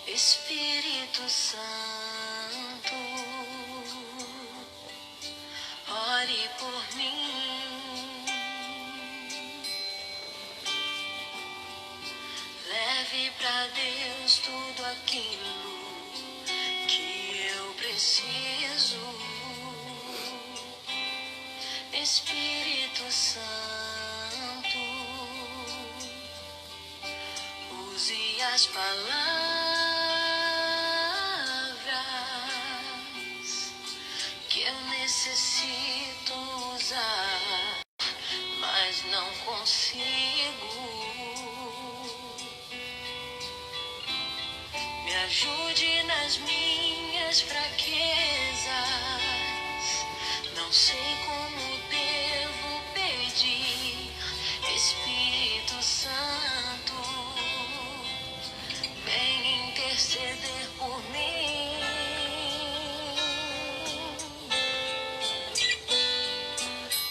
Espírito Santo, ore por mim, leve pra Deus tudo aquilo que eu preciso. Espírito Santo, use as palavras que eu necessito usar, mas não consigo. Me ajude nas minhas fraquezas, não sei como devo pedir. Espírito Santo, vem interceder por mim.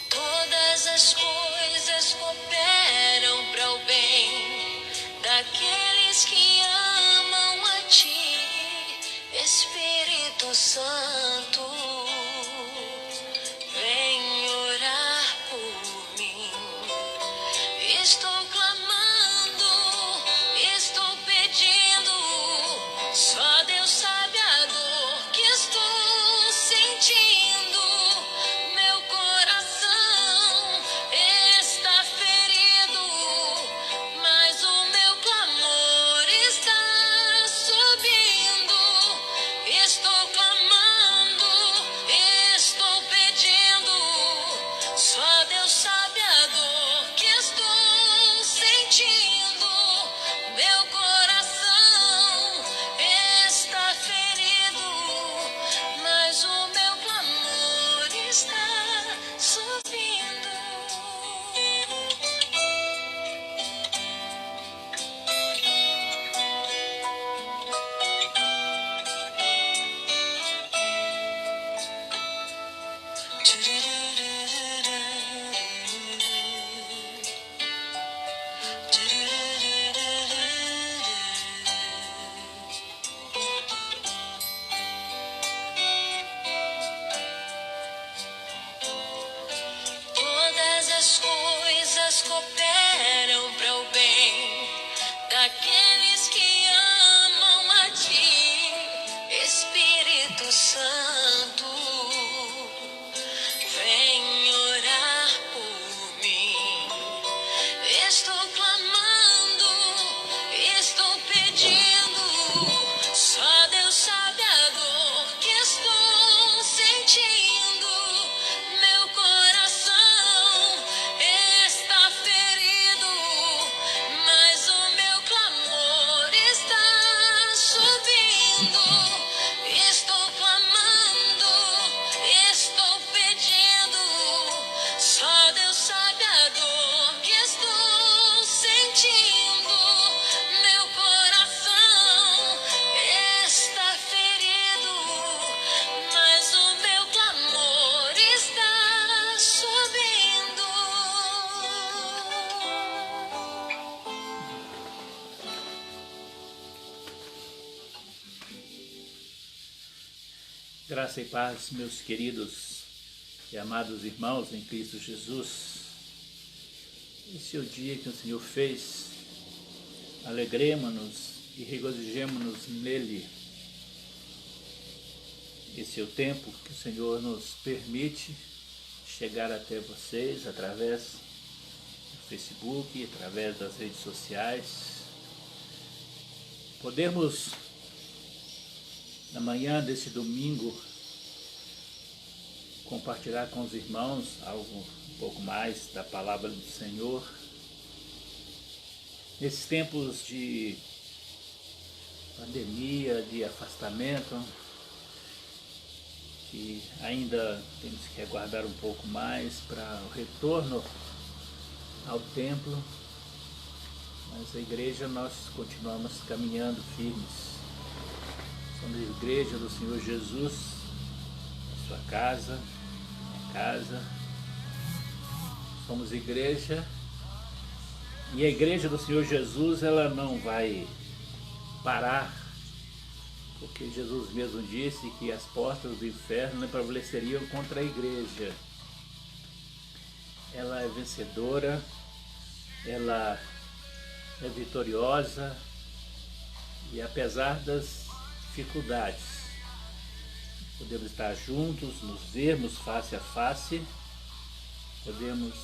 Todas as coisas cooperam para o bem daqueles que amam a Ti. Espírito Santo, vem orar por mim. Estou clamando, estou pedindo, só Deus sabe a dor que estou sentindo. Meu coração está ferido, mas o meu clamor está subindo. Estou clamando, estou pedindo, só Deus sabe a dor que estou sentindo. Meu coração está ferido, mas o meu clamor está subindo. Todas as coisas cooperam para o bem daqueles que amam a Ti. Espírito Santo, vem orar por mim. Estou clamando, estou pedindo, só Deus sabe a dor que estou sentindo. Meu coração está ferido, mas o meu clamor está subindo. Estou clamando, estou pedindo, só Deus sabe a dor que estou sentindo. Meu coração está ferido, mas o meu clamor está subindo. Graça e paz, meus queridos e amados irmãos em Cristo Jesus. Esse é o dia que o Senhor fez. Alegremo-nos e regozijemo-nos nele. Esse é o tempo que o Senhor nos permite chegar até vocês através do Facebook, através das redes sociais. Podemos, na manhã desse domingo, compartilhar com os irmãos algo um pouco mais da palavra do Senhor. Nesses tempos de pandemia, de afastamento, que ainda temos que aguardar um pouco mais para o retorno ao templo, mas a igreja nós continuamos caminhando firmes. Somos a igreja do Senhor Jesus, a sua casa, minha casa. Somos igreja E a igreja do Senhor Jesus, ela não vai parar, porque Jesus mesmo disse que as portas do inferno não prevaleceriam contra a igreja. Ela é vencedora, ela é vitoriosa, e apesar das dificuldades, podemos estar juntos, nos vermos face a face, podemos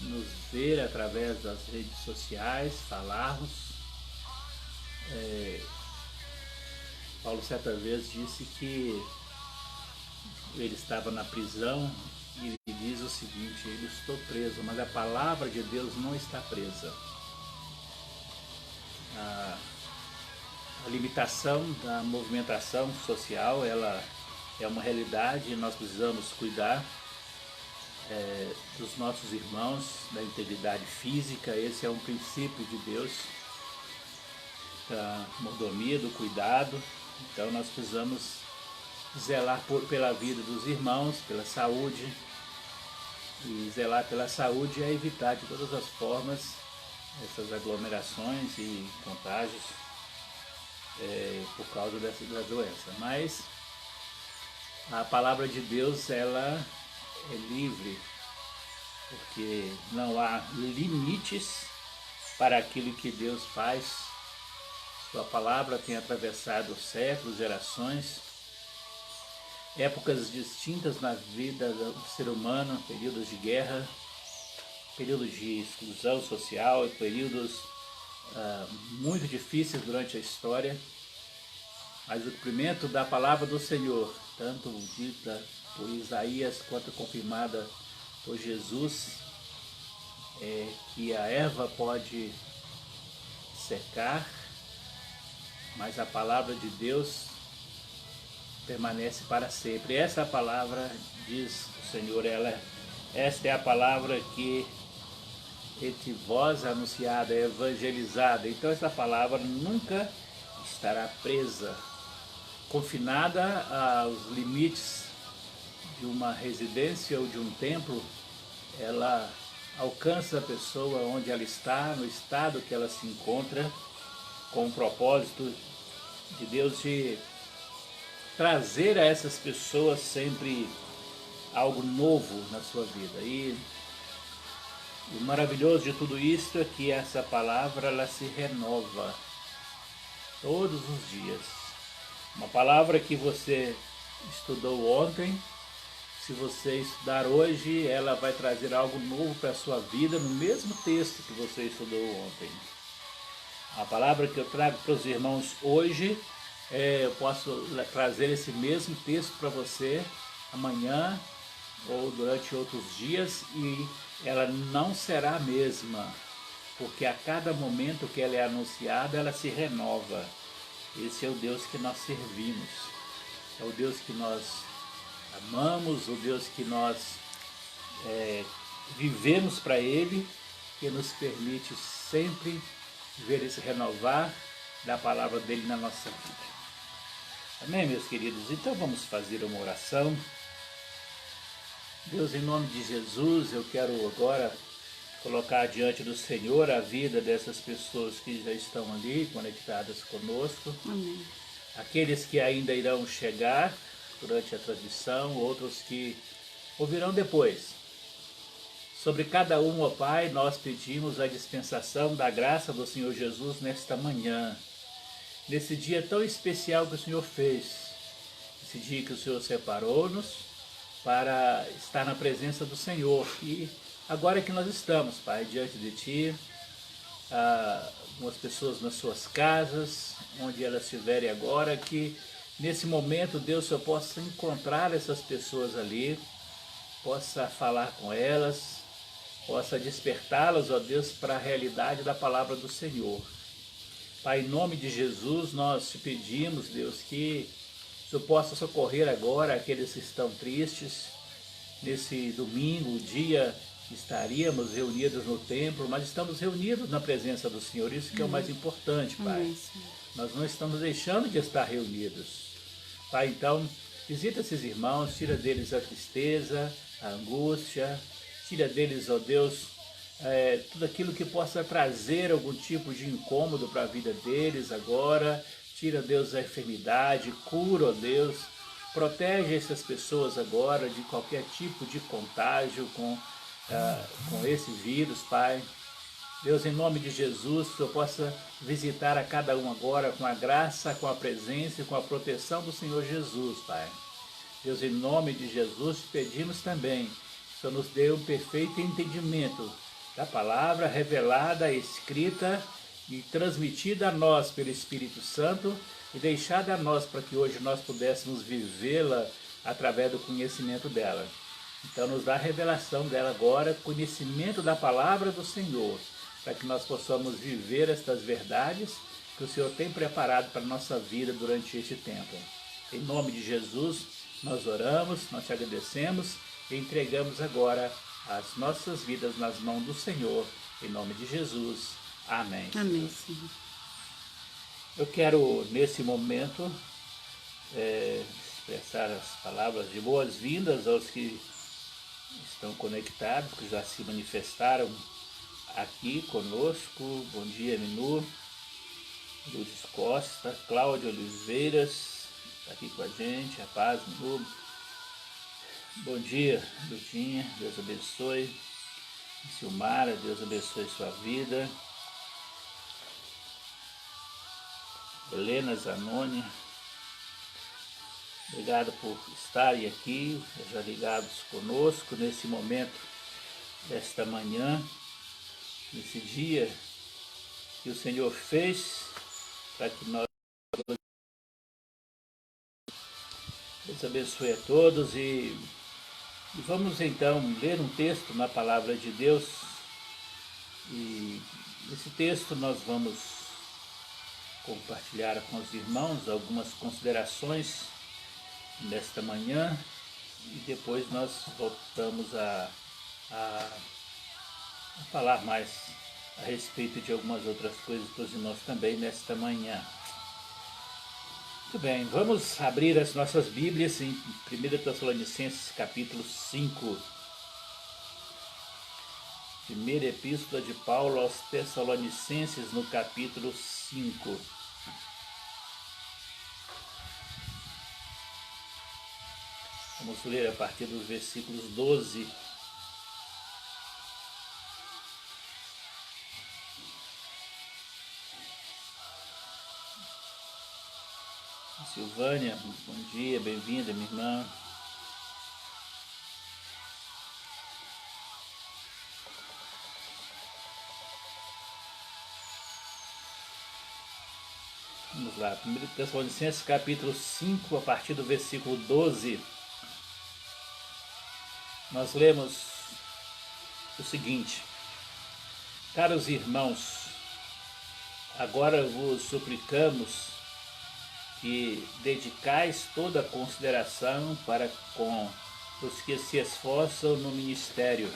nos ver através das redes sociais, falarmos. Paulo certa vez disse que ele estava na prisão e ele diz o seguinte: eu estou preso, mas a palavra de Deus não está presa. A limitação da movimentação social, ela é uma realidade e nós precisamos cuidar dos nossos irmãos, da integridade física. Esse é um princípio de Deus, da mordomia, do cuidado. Então nós precisamos zelar pela vida dos irmãos, pela saúde, e zelar pela saúde é evitar de todas as formas essas aglomerações e contágios por causa da doença. Mas a palavra de Deus, ela é livre, porque não há limites para aquilo que Deus faz. Sua palavra tem atravessado séculos, gerações, épocas distintas na vida do ser humano, períodos de guerra, períodos de exclusão social e períodos muito difíceis durante a história. Mas o cumprimento da palavra do Senhor, tanto dita por Isaías quanto confirmada por Jesus, é que a erva pode secar, mas a palavra de Deus permanece para sempre. Essa palavra, diz o Senhor, esta é a palavra que entre vós anunciada, evangelizada. Então essa palavra nunca estará presa, confinada aos limites de uma residência ou de um templo. Ela alcança a pessoa onde ela está, no estado que ela se encontra, com o propósito de Deus de trazer a essas pessoas sempre algo novo na sua vida. E o maravilhoso de tudo isso é que essa palavra, ela se renova todos os dias. Uma palavra que você estudou ontem, se você estudar hoje, ela vai trazer algo novo para a sua vida no mesmo texto que você estudou ontem. A palavra que eu trago para os irmãos hoje, eu posso trazer esse mesmo texto para você amanhã ou durante outros dias, e ela não será a mesma, porque a cada momento que ela é anunciada, ela se renova. Esse é o Deus que nós servimos, é o Deus que nós amamos, o Deus que nós vivemos para Ele, que nos permite sempre ver esse renovar da palavra dele na nossa vida. Amém, meus queridos? Então vamos fazer uma oração. Deus, em nome de Jesus, eu quero agora colocar diante do Senhor a vida dessas pessoas que já estão ali conectadas conosco. Amém. Aqueles que ainda irão chegar durante a transmissão, outros que ouvirão depois. Sobre cada um, ó Pai, nós pedimos a dispensação da graça do Senhor Jesus nesta manhã, nesse dia tão especial que o Senhor fez, esse dia que o Senhor separou-nos para estar na presença do Senhor. E agora que nós estamos, Pai, diante de Ti, algumas pessoas nas suas casas, onde elas estiverem agora, que nesse momento, Deus, eu possa encontrar essas pessoas ali, possa falar com elas, possa despertá-las, ó Deus, para a realidade da palavra do Senhor. Pai, em nome de Jesus, nós te pedimos, Deus, que o Senhor possa socorrer agora aqueles que estão tristes. Nesse domingo, dia, estaríamos reunidos no templo, mas estamos reunidos na presença do Senhor, isso que é o mais importante, Pai. Nós não estamos deixando de estar reunidos. Pai, então, visita esses irmãos, tira deles a tristeza, a angústia, tira deles, ó Deus, tudo aquilo que possa trazer algum tipo de incômodo para a vida deles agora. Tira, Deus, a enfermidade, cura, ó Deus, protege essas pessoas agora de qualquer tipo de contágio com esse vírus, Pai. Deus, em nome de Jesus, que eu possa visitar a cada um agora com a graça, com a presença e com a proteção do Senhor Jesus, Pai. Deus, em nome de Jesus, te pedimos também que o Senhor nos dê um perfeito entendimento da palavra revelada, escrita e transmitida a nós pelo Espírito Santo e deixada a nós para que hoje nós pudéssemos vivê-la através do conhecimento dela. Então nos dá a revelação dela agora, conhecimento da palavra do Senhor, para que nós possamos viver estas verdades que o Senhor tem preparado para a nossa vida durante este tempo. Em nome de Jesus, nós oramos, nós te agradecemos e entregamos agora as nossas vidas nas mãos do Senhor, em nome de Jesus. Amém. Amém, Senhor. Eu quero, nesse momento, expressar as palavras de boas-vindas aos que estão conectados, que já se manifestaram aqui conosco. Bom dia, Minu, Lourdes Costa, Cláudia Oliveiras, está aqui com a gente, a paz, Minu. Bom dia, Lutinha, Deus abençoe. Silmara, Deus abençoe sua vida. Helena Zanoni, obrigado por estarem aqui, já ligados conosco nesse momento desta manhã, nesse dia que o Senhor fez para que nós... Deus abençoe a todos e vamos então ler um texto na Palavra de Deus. E nesse texto nós vamos compartilhar com os irmãos algumas considerações nesta manhã e depois nós voltamos a falar mais a respeito de algumas outras coisas para os irmãos também nesta manhã. Muito bem, vamos abrir as nossas Bíblias em 1 Tessalonicenses capítulo 5. Primeira Epístola de Paulo aos Tessalonicenses no capítulo 5. Vamos ler a partir dos versículos 12. Silvânia, bom dia, bem-vinda, minha irmã. Vamos lá, 1 Tessalonicenses capítulo 5, a partir do versículo 12. Nós lemos o seguinte: caros irmãos, agora vos suplicamos que dedicais toda a consideração para com os que se esforçam no ministério,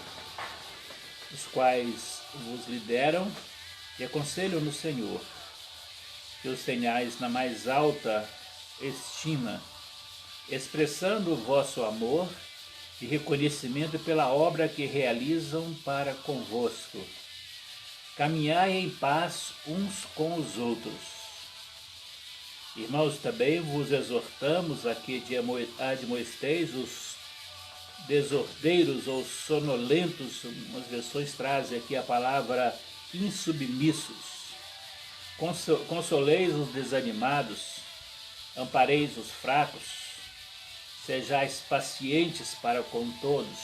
os quais vos lideram e aconselham no Senhor, que os tenhais na mais alta estima, expressando o vosso amor e reconhecimento pela obra que realizam para convosco. Caminhai em paz uns com os outros. Irmãos, também vos exortamos a que admoesteis os desordeiros ou sonolentos, umas versões trazem aqui a palavra insubmissos. Consoleis os desanimados, ampareis os fracos, sejais pacientes para com todos.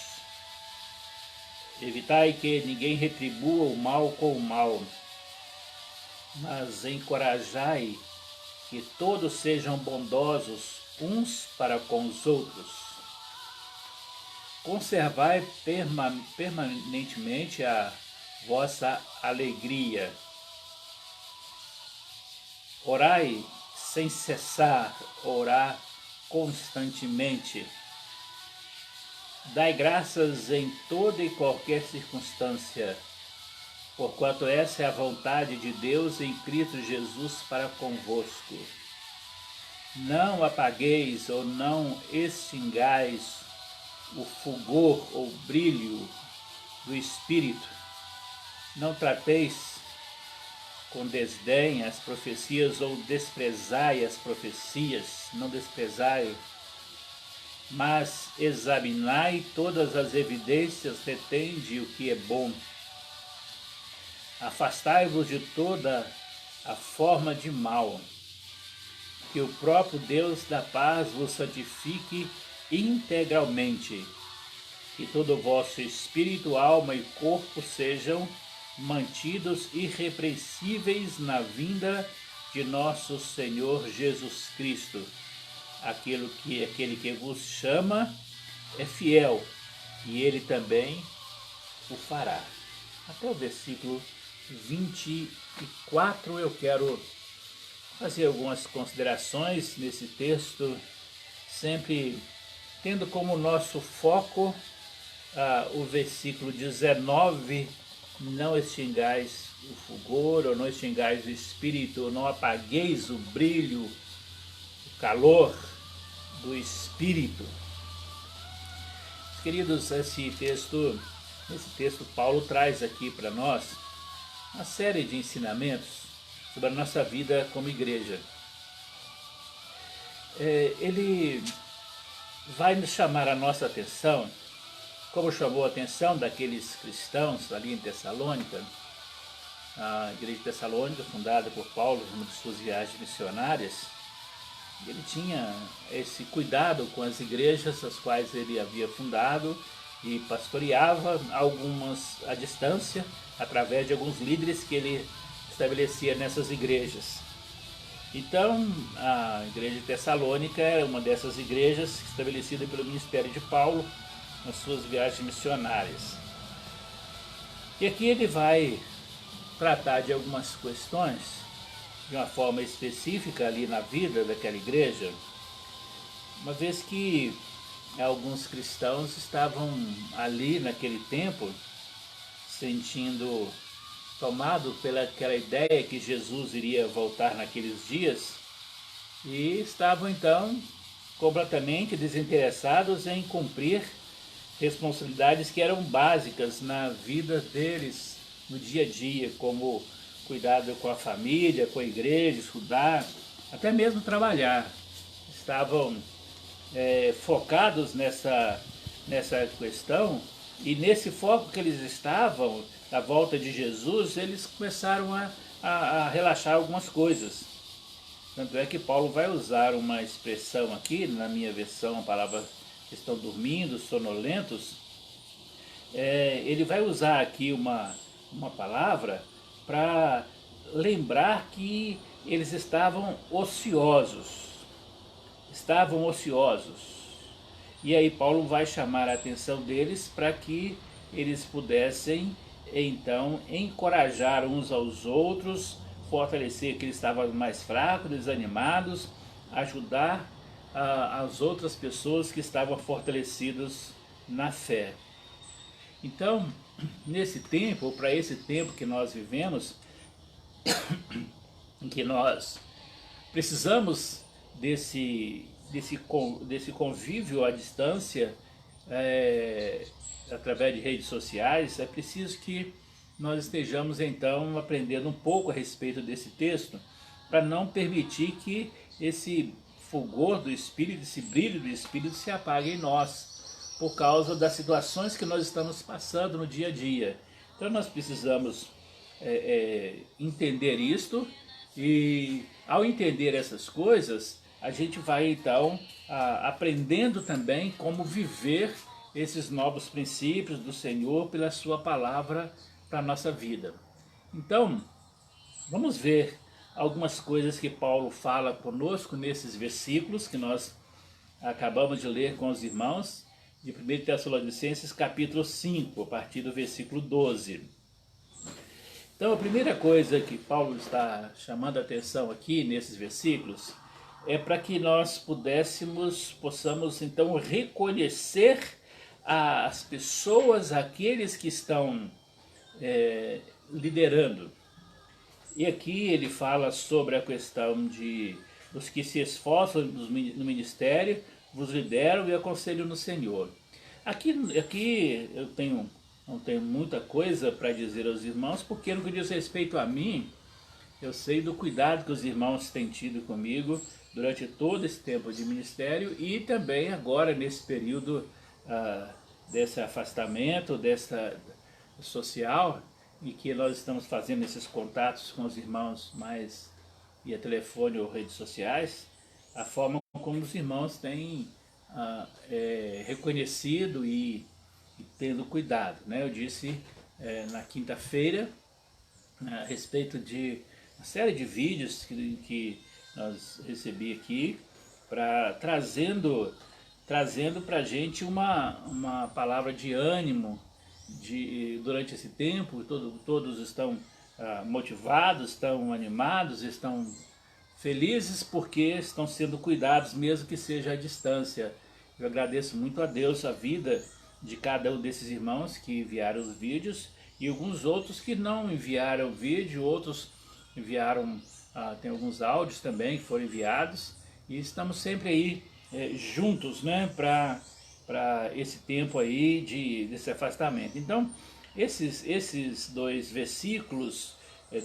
Evitai que ninguém retribua o mal com o mal, mas encorajai que todos sejam bondosos uns para com os outros. Conservai permanentemente a vossa alegria. Orai sem cessar, orai constantemente. Dai graças em toda e qualquer circunstância, porquanto essa é a vontade de Deus em Cristo Jesus para convosco. Não apagueis ou não extingais o fulgor ou brilho do Espírito, Não trateis com desdém as profecias ou desprezai as profecias, não desprezai, mas examinai todas as evidências, retende o que é bom. Afastai-vos de toda a forma de mal, que o próprio Deus da paz vos santifique integralmente, que todo o vosso espírito, alma e corpo sejam mantidos irrepreensíveis na vinda de nosso Senhor Jesus Cristo. Aquele que vos chama é fiel, e ele também o fará. Até o versículo 24 eu quero fazer algumas considerações nesse texto, sempre tendo como nosso foco o versículo 19: não extingais o fulgor, ou não extingais o espírito, ou não apagueis o brilho, o calor do espírito. Queridos, nesse texto Paulo traz aqui para nós uma série de ensinamentos sobre a nossa vida como igreja. Ele vai nos chamar a nossa atenção, como chamou a atenção daqueles cristãos ali em Tessalônica. A igreja de Tessalônica, fundada por Paulo numa de suas viagens missionárias. Ele tinha esse cuidado com as igrejas as quais ele havia fundado e pastoreava, algumas à distância, através de alguns líderes que ele estabelecia nessas igrejas. Então, a igreja de Tessalônica era uma dessas igrejas estabelecida pelo ministério de Paulo nas suas viagens missionárias. E aqui ele vai tratar de algumas questões de uma forma específica ali na vida daquela igreja, uma vez que alguns cristãos estavam ali naquele tempo sentindo tomado pelaquela ideia que Jesus iria voltar naqueles dias e estavam então completamente desinteressados em cumprir responsabilidades que eram básicas na vida deles no dia a dia, como cuidado com a família, com a igreja, estudar, até mesmo trabalhar. Estavam focados nessa questão, e nesse foco que eles estavam, da volta de Jesus, eles começaram a relaxar algumas coisas. Tanto é que Paulo vai usar uma expressão aqui, na minha versão, a palavra que estão dormindo, sonolentos. Ele vai usar aqui uma palavra para lembrar que eles estavam ociosos. E aí Paulo vai chamar a atenção deles para que eles pudessem então encorajar uns aos outros, fortalecer aqueles que estavam mais fracos, desanimados, ajudar as outras pessoas que estavam fortalecidas na fé. Então, nesse tempo, ou para esse tempo que nós vivemos, em que nós precisamos desse convívio à distância, através de redes sociais, é preciso que nós estejamos então aprendendo um pouco a respeito desse texto, para não permitir que esse fulgor do Espírito, esse brilho do Espírito se apague em nós, por causa das situações que nós estamos passando no dia a dia. Então nós precisamos entender isto, e ao entender essas coisas, a gente vai então aprendendo também como viver esses novos princípios do Senhor pela sua palavra para a nossa vida. Então, vamos ver algumas coisas que Paulo fala conosco nesses versículos que nós acabamos de ler com os irmãos, de 1 Tessalonicenses capítulo 5, a partir do versículo 12. Então, a primeira coisa que Paulo está chamando a atenção aqui nesses versículos é para que nós possamos então reconhecer as pessoas, aqueles que estão liderando. E aqui ele fala sobre a questão dos que se esforçam no ministério, vos lideram e aconselham no Senhor. Aqui eu tenho não tenho muita coisa para dizer aos irmãos, porque no que diz respeito a mim, eu sei do cuidado que os irmãos têm tido comigo durante todo esse tempo de ministério e também agora nesse período desse afastamento, dessa social, em que nós estamos fazendo esses contatos com os irmãos mais via telefone ou redes sociais, a forma como os irmãos têm reconhecido e tendo cuidado, né? Eu disse na quinta-feira a respeito de uma série de vídeos que nós recebi aqui, trazendo para a gente uma palavra de ânimo durante esse tempo. Todos estão motivados, estão animados, estão felizes porque estão sendo cuidados, mesmo que seja à distância. Eu agradeço muito a Deus a vida de cada um desses irmãos que enviaram os vídeos e alguns outros que não enviaram vídeo, outros enviaram, tem alguns áudios também que foram enviados, e estamos sempre aí juntos, né, para esse tempo aí desse afastamento. Então, esses dois versículos,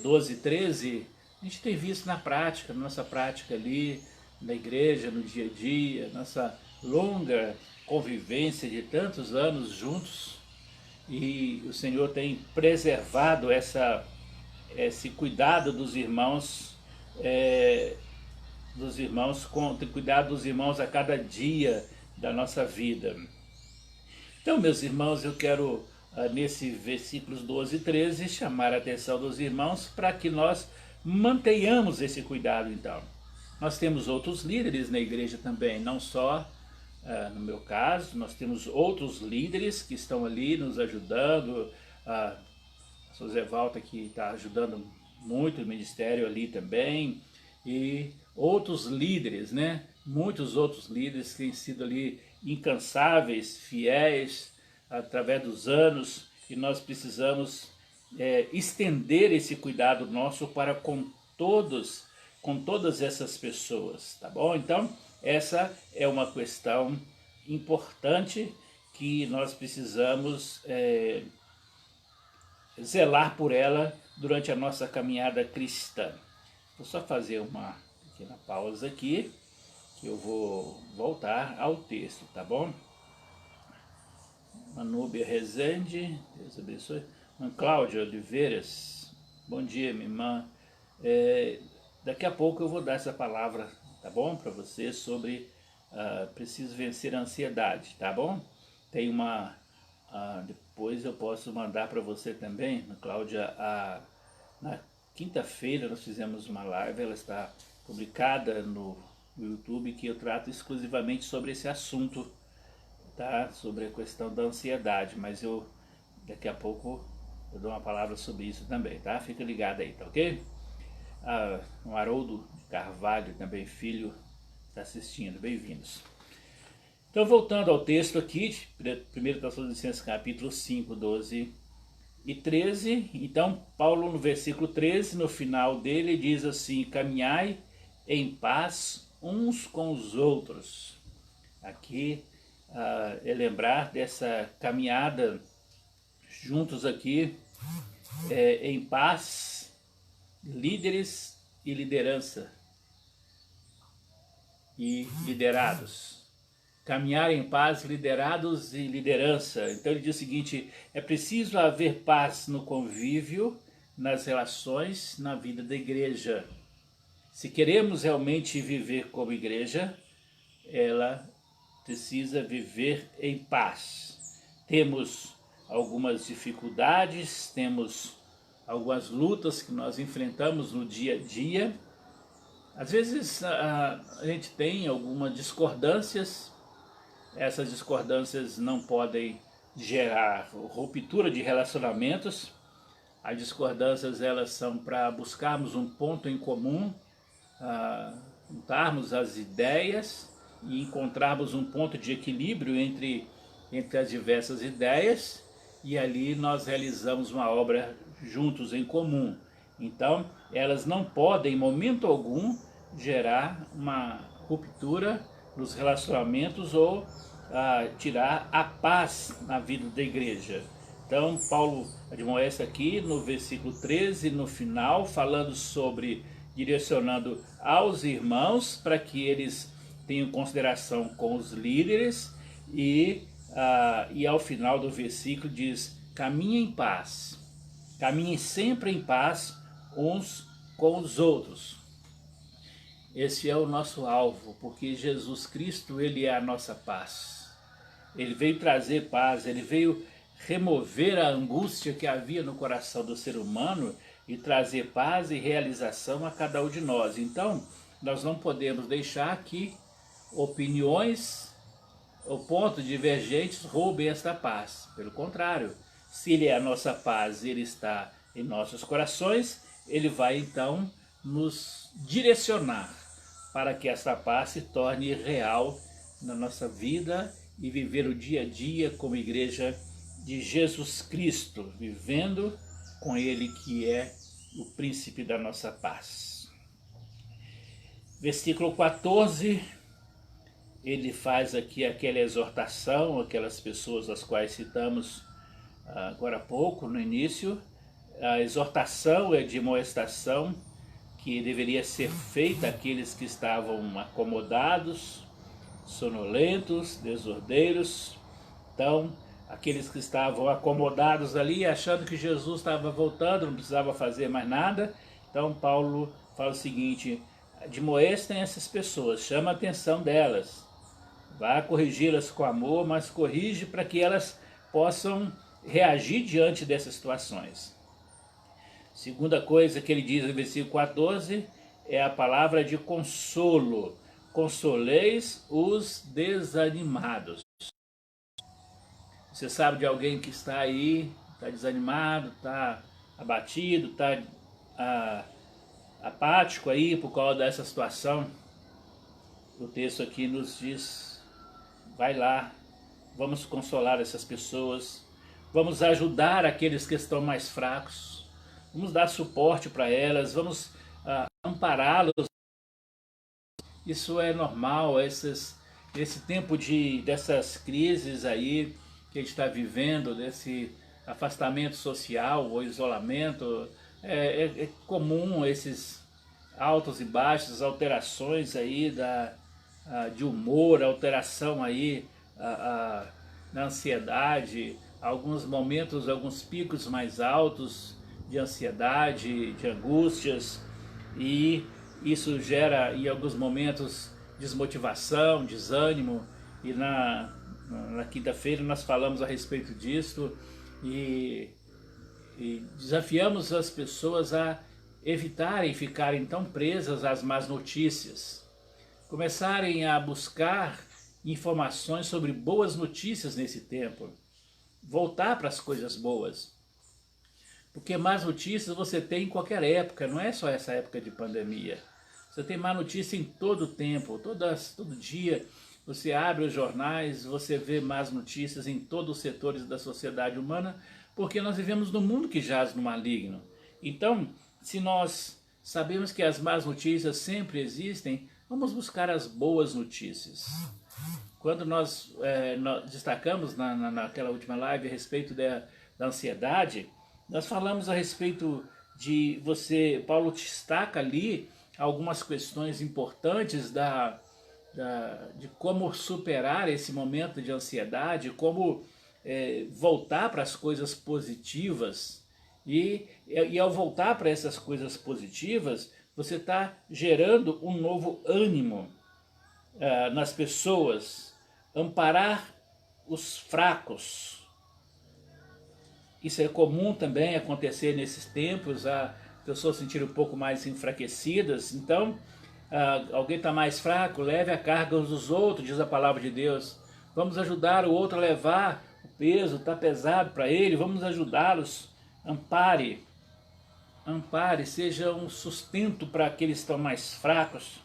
12 e 13, a gente tem visto na prática, na nossa prática ali, na igreja, no dia a dia, nossa longa convivência de tantos anos juntos, e o Senhor tem preservado esse cuidado dos irmãos, tem cuidado dos irmãos a cada dia da nossa vida. Então, meus irmãos, eu quero, nesse versículos 12 e 13, chamar a atenção dos irmãos para que nós mantenhamos esse cuidado. Então, nós temos outros líderes na igreja também, não só no meu caso, nós temos outros líderes que estão ali nos ajudando, a José Walter que está ajudando muito o ministério ali também, e outros líderes, né? Muitos outros líderes que têm sido ali incansáveis, fiéis através dos anos, e nós precisamos estender esse cuidado nosso para com todas essas pessoas, tá bom? Então, essa é uma questão importante que nós precisamos zelar por ela durante a nossa caminhada cristã. Vou só fazer uma pequena pausa aqui, que eu vou voltar ao texto, tá bom? Manúbia Rezende, Deus abençoe. Cláudia Oliveiras, bom dia, minha irmã. Daqui a pouco eu vou dar essa palavra, tá bom? Para você sobre preciso vencer a ansiedade, tá bom? Tem depois eu posso mandar para você também, Cláudia, na quinta-feira nós fizemos uma live, ela está publicada no YouTube, que eu trato exclusivamente sobre esse assunto, tá? Sobre a questão da ansiedade, mas daqui a pouco eu dou uma palavra sobre isso também, tá? Fica ligado aí, tá ok? O Haroldo Carvalho, também filho, está assistindo, bem-vindos. Então, voltando ao texto aqui, 1 Tessalonicenses capítulo 5, 12 e 13, então Paulo no versículo 13, no final dele, diz assim: caminhai em paz uns com os outros. Aqui é lembrar dessa caminhada juntos aqui, em paz, líderes e liderança e liderados. Caminhar em paz, liderados e liderança. Então ele diz o seguinte: é preciso haver paz no convívio, nas relações, na vida da igreja. Se queremos realmente viver como igreja, ela precisa viver em paz. Temos algumas dificuldades, temos algumas lutas que nós enfrentamos no dia a dia. Às vezes a gente tem algumas discordâncias. Essas discordâncias não podem gerar ruptura de relacionamentos. As discordâncias, elas são para buscarmos um ponto em comum, juntarmos as ideias e encontrarmos um ponto de equilíbrio entre as diversas ideias, e ali nós realizamos uma obra juntos em comum. Então, elas não podem, em momento algum, gerar uma ruptura nos relacionamentos ou tirar a paz na vida da igreja. Então, Paulo admoesta aqui no versículo 13, no final, falando sobre, direcionando aos irmãos, para que eles tenham consideração com os líderes, e ao final do versículo diz: caminhem em paz, caminhem sempre em paz uns com os outros. Esse é o nosso alvo, porque Jesus Cristo, Ele é a nossa paz. Ele veio trazer paz, Ele veio remover a angústia que havia no coração do ser humano e trazer paz e realização a cada um de nós. Então, nós não podemos deixar que opiniões ou pontos divergentes roubem esta paz. Pelo contrário, se Ele é a nossa paz e Ele está em nossos corações, Ele vai então nos direcionar para que essa paz se torne real na nossa vida e viver o dia a dia como igreja de Jesus Cristo, vivendo com Ele que é o príncipe da nossa paz. Versículo 14, ele faz aqui aquela exortação, aquelas pessoas as quais citamos agora há pouco, no início. A exortação é de admoestação que deveria ser feita àqueles que estavam acomodados, sonolentos, desordeiros. Então, aqueles que estavam acomodados ali, achando que Jesus estava voltando, não precisava fazer mais nada. Então, Paulo fala o seguinte: admoestem essas pessoas, chama a atenção delas, vá corrigi-las com amor, mas corrige para que elas possam reagir diante dessas situações. Segunda coisa que ele diz no versículo 14 é a palavra de consolo. Consoleis os desanimados. Você sabe de alguém que está aí, está desanimado, está abatido, está apático aí por causa dessa situação? O texto aqui nos diz: vai lá, vamos consolar essas pessoas, vamos ajudar aqueles que estão mais fracos, vamos dar suporte para elas, vamos ampará-los. Isso é normal, esse tempo dessas crises aí que a gente está vivendo, desse afastamento social ou isolamento, é comum esses altos e baixos, alterações aí de humor, alteração aí na ansiedade, alguns momentos, alguns picos mais altos de ansiedade, de angústias, e isso gera em alguns momentos desmotivação, desânimo, e na quinta-feira nós falamos a respeito disso e desafiamos as pessoas a evitarem ficarem tão presas às más notícias, começarem a buscar informações sobre boas notícias nesse tempo, voltar para as coisas boas, porque más notícias você tem em qualquer época, não é só essa época de pandemia. Você tem má notícia em todo o tempo, todo dia você abre os jornais, você vê más notícias em todos os setores da sociedade humana, porque nós vivemos num mundo que jaz no maligno. Então, se nós sabemos que as más notícias sempre existem, vamos buscar as boas notícias. Quando nós destacamos naquela última live a respeito da ansiedade, nós falamos a respeito de Paulo destaca ali algumas questões importantes de como superar esse momento de ansiedade, como voltar para as coisas positivas, e ao voltar para essas coisas positivas, você está gerando um novo ânimo nas pessoas, amparar os fracos. Isso é comum também acontecer nesses tempos, as pessoas se sentirem um pouco mais enfraquecidas. Então, alguém está mais fraco, leve a carga uns dos outros, diz a palavra de Deus. Vamos ajudar o outro a levar o peso, está pesado para ele, vamos ajudá-los. Ampare, seja um sustento para aqueles que estão mais fracos.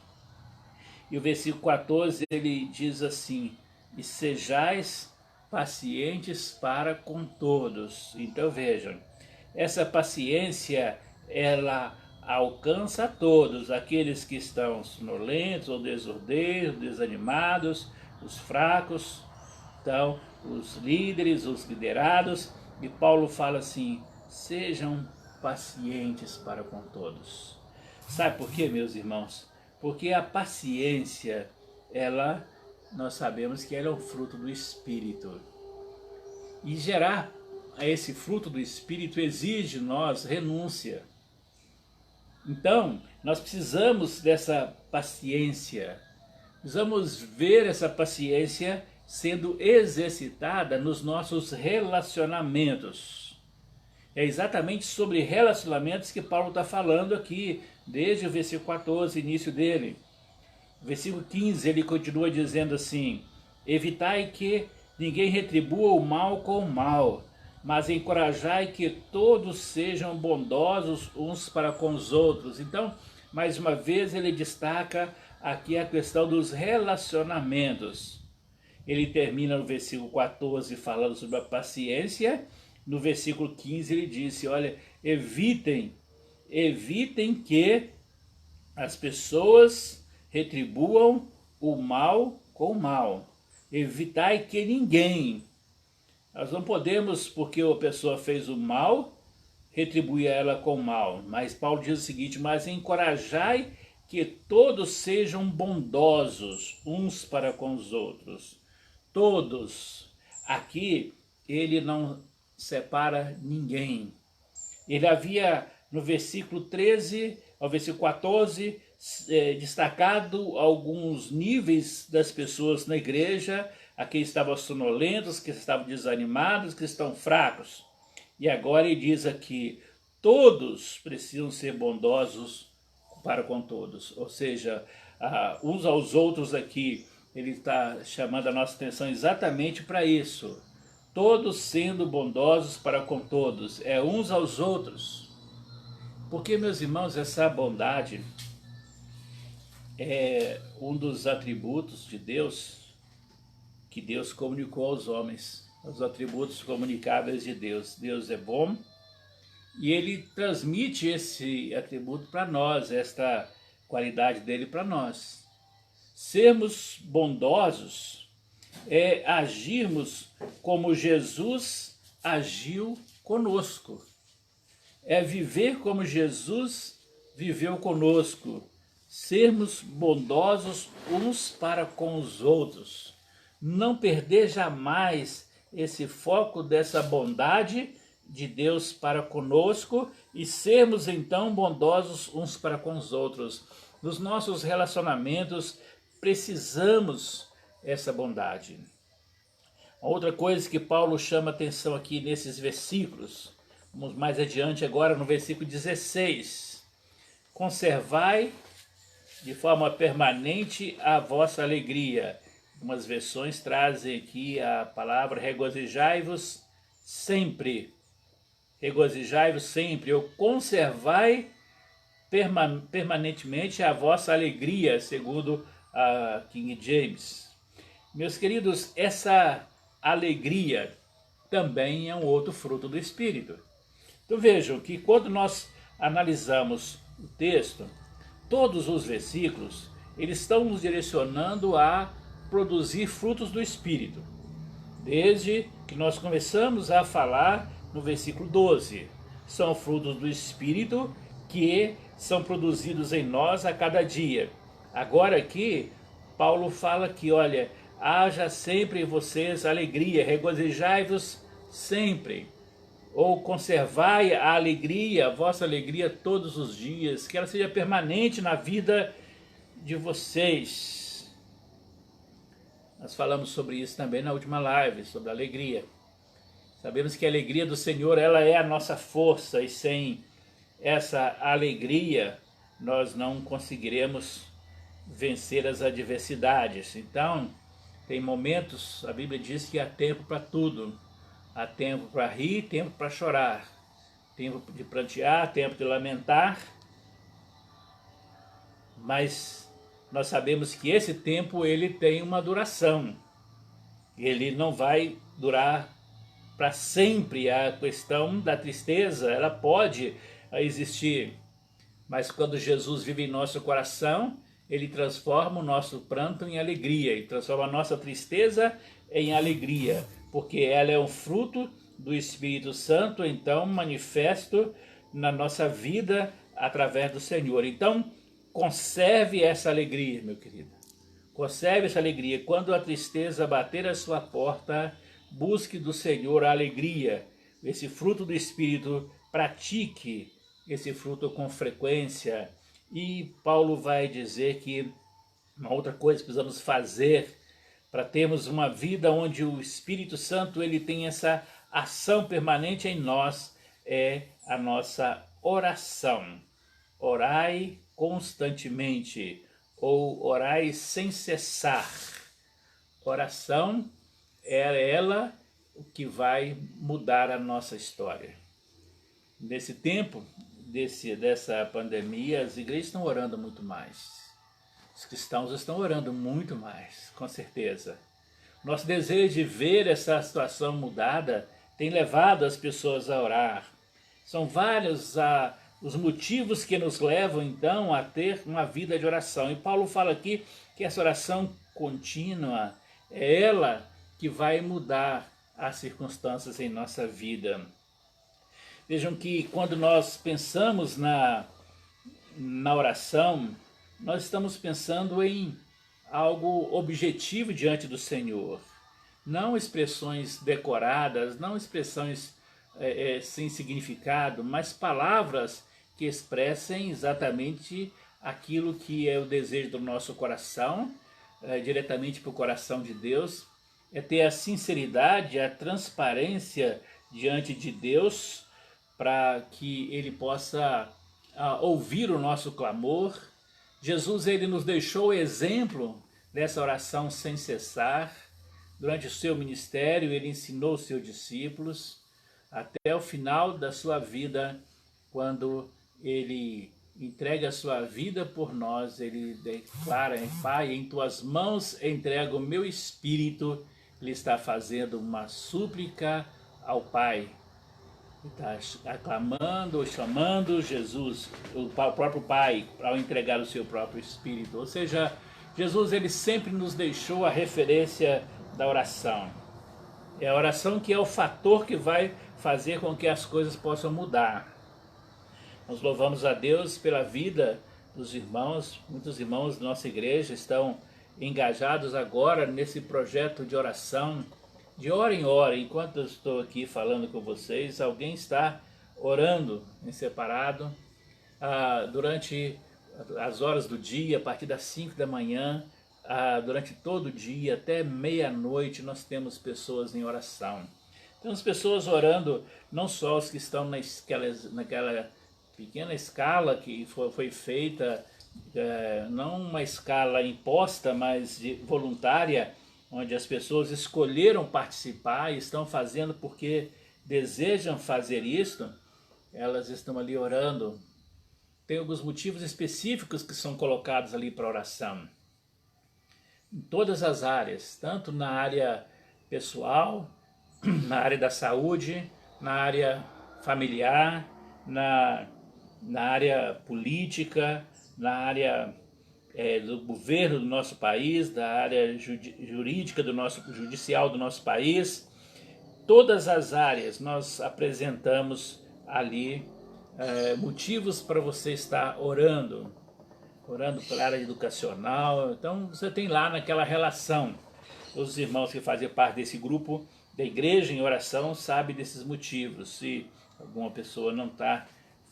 E o versículo 14 ele diz assim: e sejais pacientes para com todos. Então vejam, essa paciência ela alcança a todos, aqueles que estão sonolentos ou desordeiros, desanimados, os fracos, então os líderes, os liderados, E Paulo fala assim: sejam pacientes para com todos. Sabe por quê, meus irmãos? Porque a paciência, nós sabemos que ela é um fruto do Espírito. E gerar esse fruto do Espírito exige de nós renúncia. Então, nós precisamos dessa paciência. Precisamos ver essa paciência sendo exercitada nos nossos relacionamentos. É exatamente sobre relacionamentos que Paulo está falando aqui, desde o versículo 14, início dele. Versículo 15, ele continua dizendo assim: evitai que ninguém retribua o mal com o mal, mas encorajai que todos sejam bondosos uns para com os outros. Então, mais uma vez, ele destaca aqui a questão dos relacionamentos. Ele termina no versículo 14 falando sobre a paciência. No versículo 15 ele disse: olha, evitem que as pessoas retribuam o mal com o mal. Evitai que ninguém. Nós não podemos, porque a pessoa fez o mal, retribuir ela com o mal. Mas Paulo diz o seguinte: mas encorajai que todos sejam bondosos uns para com os outros. Todos. Aqui ele não separa ninguém. Ele havia no versículo 13 ao versículo 14 destacado alguns níveis das pessoas na igreja: aqueles que estavam sonolentos, que estavam desanimados, que estão fracos. E agora ele diz aqui: todos precisam ser bondosos para com todos. Ou seja, uns aos outros aqui, ele está chamando a nossa atenção exatamente para isso. Todos sendo bondosos para com todos, é uns aos outros. Porque, meus irmãos, essa bondade é um dos atributos de Deus que Deus comunicou aos homens, os atributos comunicáveis de Deus. Deus é bom e ele transmite esse atributo para nós, esta qualidade dele para nós. Sermos bondosos é agirmos como Jesus agiu conosco. É viver como Jesus viveu conosco. Sermos bondosos uns para com os outros. Não perder jamais esse foco dessa bondade de Deus para conosco e sermos então bondosos uns para com os outros. Nos nossos relacionamentos precisamos essa bondade. Outra coisa que Paulo chama atenção aqui nesses versículos, vamos mais adiante agora no versículo 16. Conservai de forma permanente a vossa alegria. Algumas versões trazem aqui a palavra regozijai-vos sempre. Regozijai-vos sempre, ou conservai permanentemente a vossa alegria, segundo a King James. Meus queridos, essa alegria também é um outro fruto do Espírito. Então vejam que quando nós analisamos o texto, todos os versículos, eles estão nos direcionando a produzir frutos do Espírito. Desde que nós começamos a falar no versículo 12. São frutos do Espírito que são produzidos em nós a cada dia. Agora aqui, Paulo fala que, olha, haja sempre em vocês alegria, regozijai-vos sempre. Ou conservai a alegria, a vossa alegria todos os dias, que ela seja permanente na vida de vocês. Nós falamos sobre isso também na última live, sobre a alegria. Sabemos que a alegria do Senhor, ela é a nossa força, e sem essa alegria nós não conseguiremos vencer as adversidades. Então, tem momentos, a Bíblia diz que há tempo para tudo. Há tempo para rir, tempo para chorar, tempo de prantear, tempo de lamentar, mas nós sabemos que esse tempo ele tem uma duração, ele não vai durar para sempre. A questão da tristeza, ela pode existir, mas quando Jesus vive em nosso coração, ele transforma o nosso pranto em alegria, ele transforma a nossa tristeza em alegria, porque ela é um fruto do Espírito Santo, então, manifesto na nossa vida através do Senhor. Então, conserve essa alegria, meu querido. Conserve essa alegria. Quando a tristeza bater a sua porta, busque do Senhor a alegria. Esse fruto do Espírito, pratique esse fruto com frequência. E Paulo vai dizer que uma outra coisa que precisamos fazer para termos uma vida onde o Espírito Santo ele tem essa ação permanente em nós é a nossa oração. Orai constantemente ou orai sem cessar. Oração é ela o que vai mudar a nossa história. Nesse tempo dessa pandemia, as igrejas estão orando muito mais. Os cristãos estão orando muito mais, com certeza. Nosso desejo de ver essa situação mudada tem levado as pessoas a orar. São vários os motivos que nos levam, então, a ter uma vida de oração. E Paulo fala aqui que essa oração contínua é ela que vai mudar as circunstâncias em nossa vida. Vejam que quando nós pensamos na oração, nós estamos pensando em algo objetivo diante do Senhor. Não expressões decoradas, não expressões sem significado, mas palavras que expressem exatamente aquilo que é o desejo do nosso coração, diretamente para o coração de Deus, é ter a sinceridade, a transparência diante de Deus, para que Ele possa ouvir o nosso clamor. Jesus ele nos deixou o exemplo dessa oração sem cessar. Durante o seu ministério, ele ensinou os seus discípulos até o final da sua vida, quando ele entrega a sua vida por nós, ele declara: Pai, em tuas mãos entrego o meu espírito. Ele está fazendo uma súplica ao Pai. Ele está aclamando ou chamando Jesus, o próprio Pai, ao entregar o seu próprio espírito. Ou seja, Jesus ele sempre nos deixou a referência da oração. É a oração que é o fator que vai fazer com que as coisas possam mudar. Nós louvamos a Deus pela vida dos irmãos. Muitos irmãos da nossa igreja estão engajados agora nesse projeto de oração. De hora em hora, enquanto eu estou aqui falando com vocês, alguém está orando em separado durante as horas do dia, a partir das 5 da manhã, durante todo o dia, até meia-noite, nós temos pessoas em oração. Temos pessoas orando, não só os que estão naquela pequena escala que foi feita, não uma escala imposta, mas voluntária, onde as pessoas escolheram participar e estão fazendo porque desejam fazer isto. Elas estão ali orando. Tem alguns motivos específicos que são colocados ali para oração. Em todas as áreas, tanto na área pessoal, na área da saúde, na área familiar, na área política, na área do governo do nosso país, da área jurídica judicial do nosso país. Todas as áreas nós apresentamos ali motivos para você estar orando pela área educacional. Então você tem lá naquela relação, os irmãos que fazem parte desse grupo da igreja em oração sabem desses motivos. Se alguma pessoa não está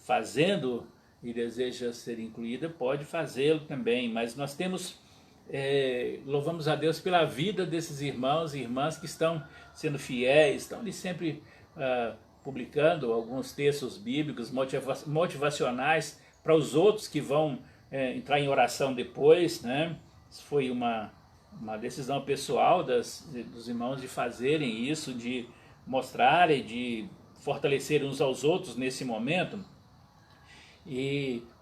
fazendo e deseja ser incluída, pode fazê-lo também, mas nós temos, louvamos a Deus pela vida desses irmãos e irmãs que estão sendo fiéis, estão ali sempre publicando alguns textos bíblicos motivacionais para os outros que vão entrar em oração depois, né? Isso foi uma decisão pessoal dos irmãos de fazerem isso, de mostrarem, de fortalecer uns aos outros nesse momento.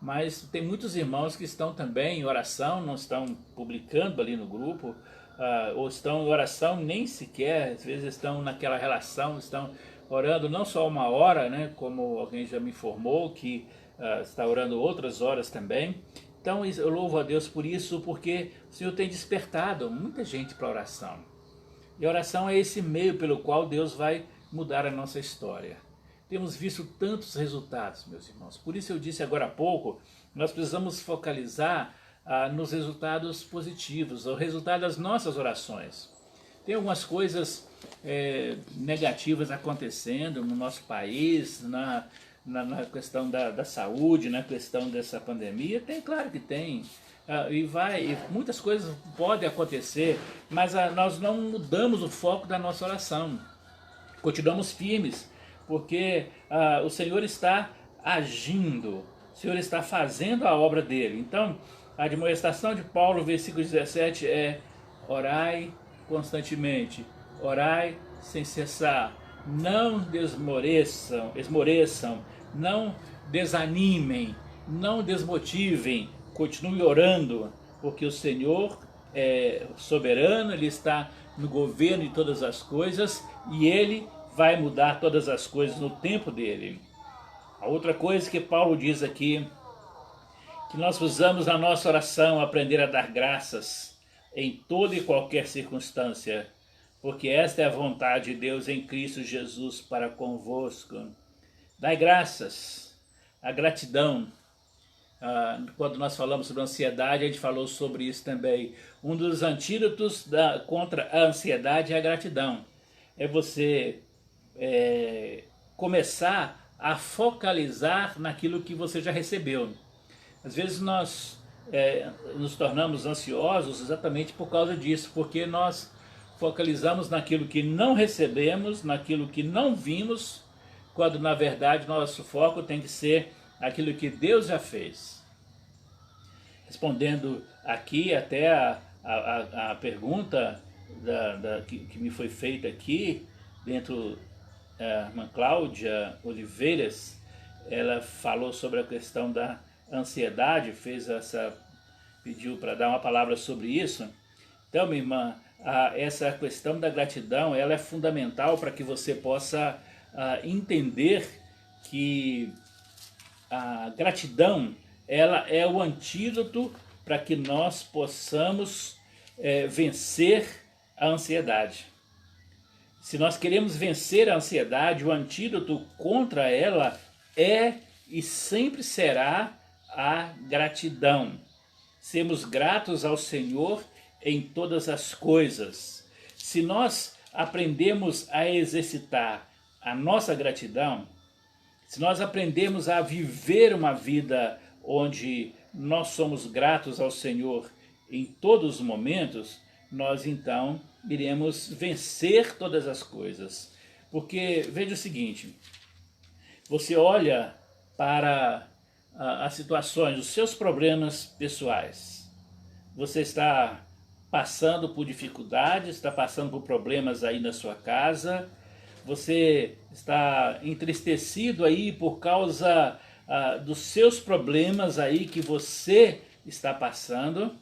Mas tem muitos irmãos que estão também em oração, não estão publicando ali no grupo, ou estão em oração nem sequer, às vezes estão naquela relação, estão orando não só uma hora, né, como alguém já me informou, que está orando outras horas também. Então eu louvo a Deus por isso, porque o Senhor tem despertado muita gente para a oração. E a oração é esse meio pelo qual Deus vai mudar a nossa história. Temos visto tantos resultados, meus irmãos. Por isso eu disse agora há pouco, nós precisamos focalizar nos resultados positivos, o resultado das nossas orações. Tem algumas coisas negativas acontecendo no nosso país, na questão da saúde, na questão dessa pandemia. Tem, claro que tem. E muitas coisas podem acontecer, mas nós não mudamos o foco da nossa oração. Continuamos firmes, porque o Senhor está agindo, o Senhor está fazendo a obra dele. Então, a admoestação de Paulo, versículo 17, é: orai constantemente, orai sem cessar, não esmoreçam, não desanimem, não desmotivem, continue orando, porque o Senhor é soberano, Ele está no governo de todas as coisas e Ele vai mudar todas as coisas no tempo dele. A outra coisa que Paulo diz aqui, que nós precisamos na nossa oração aprender a dar graças em toda e qualquer circunstância, porque esta é a vontade de Deus em Cristo Jesus para convosco. Dai graças, a gratidão. Quando nós falamos sobre ansiedade, a gente falou sobre isso também. Um dos antídotos contra a ansiedade é a gratidão. É você começar a focalizar naquilo que você já recebeu. Às vezes nós nos tornamos ansiosos exatamente por causa disso, porque nós focalizamos naquilo que não recebemos, naquilo que não vimos, quando na verdade nosso foco tem que ser aquilo que Deus já fez. Respondendo aqui até a pergunta que me foi feita aqui, dentro da irmã Cláudia Oliveiras, ela falou sobre a questão da ansiedade, pediu para dar uma palavra sobre isso. Então, minha irmã, essa questão da gratidão, ela é fundamental para que você possa entender que a gratidão, ela é o antídoto para que nós possamos vencer a ansiedade. Se nós queremos vencer a ansiedade, o antídoto contra ela é e sempre será a gratidão. Sermos gratos ao Senhor em todas as coisas. Se nós aprendemos a exercitar a nossa gratidão, se nós aprendemos a viver uma vida onde nós somos gratos ao Senhor em todos os momentos, nós então iremos vencer todas as coisas. Porque veja o seguinte, você olha para as situações, os seus problemas pessoais, você está passando por dificuldades, está passando por problemas aí na sua casa, você está entristecido aí por causa dos seus problemas aí que você está passando,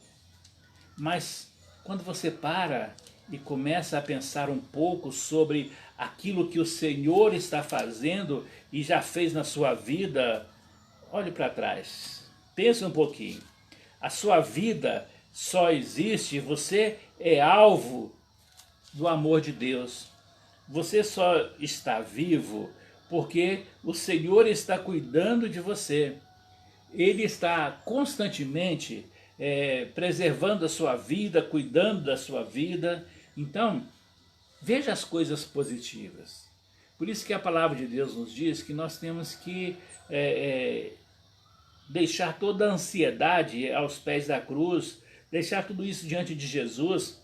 mas quando você para e começa a pensar um pouco sobre aquilo que o Senhor está fazendo e já fez na sua vida, olhe para trás, pense um pouquinho. A sua vida só existe, você é alvo do amor de Deus. Você só está vivo porque o Senhor está cuidando de você. Ele está constantemente preservando a sua vida, cuidando da sua vida. Então, veja as coisas positivas. Por isso que a palavra de Deus nos diz que nós temos que deixar toda a ansiedade aos pés da cruz, deixar tudo isso diante de Jesus,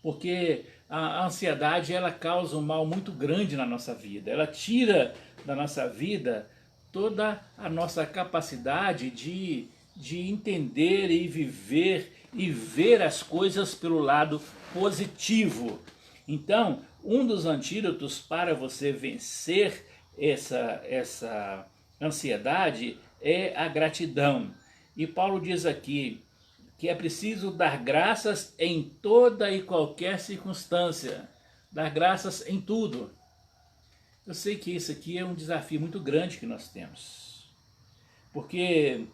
porque a ansiedade ela causa um mal muito grande na nossa vida. Ela tira da nossa vida toda a nossa capacidade de entender e viver e ver as coisas pelo lado positivo. Então, um dos antídotos para você vencer essa ansiedade é a gratidão. E Paulo diz aqui que é preciso dar graças em toda e qualquer circunstância, dar graças em tudo. Eu sei que isso aqui é um desafio muito grande que nós temos, porque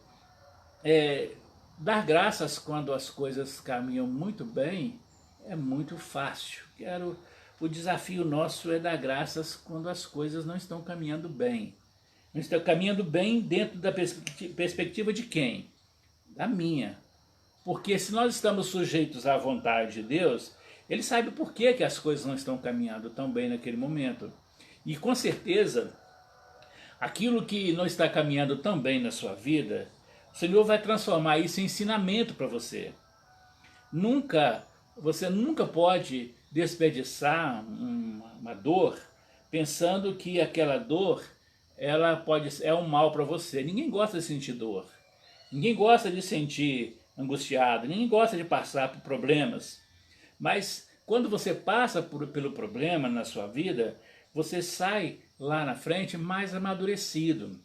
dar graças quando as coisas caminham muito bem é muito fácil. Quero o desafio nosso é dar graças quando as coisas não estão caminhando bem. Não estão caminhando bem dentro da perspectiva de quem? Da minha. Porque se nós estamos sujeitos à vontade de Deus, Ele sabe por que as coisas não estão caminhando tão bem naquele momento. E com certeza, aquilo que não está caminhando tão bem na sua vida, o Senhor vai transformar isso em ensinamento para você. Você nunca pode desperdiçar uma dor pensando que aquela dor é um mal para você. Ninguém gosta de sentir dor. Ninguém gosta de sentir angustiado. Ninguém gosta de passar por problemas. Mas quando você passa pelo problema na sua vida, você sai lá na frente mais amadurecido.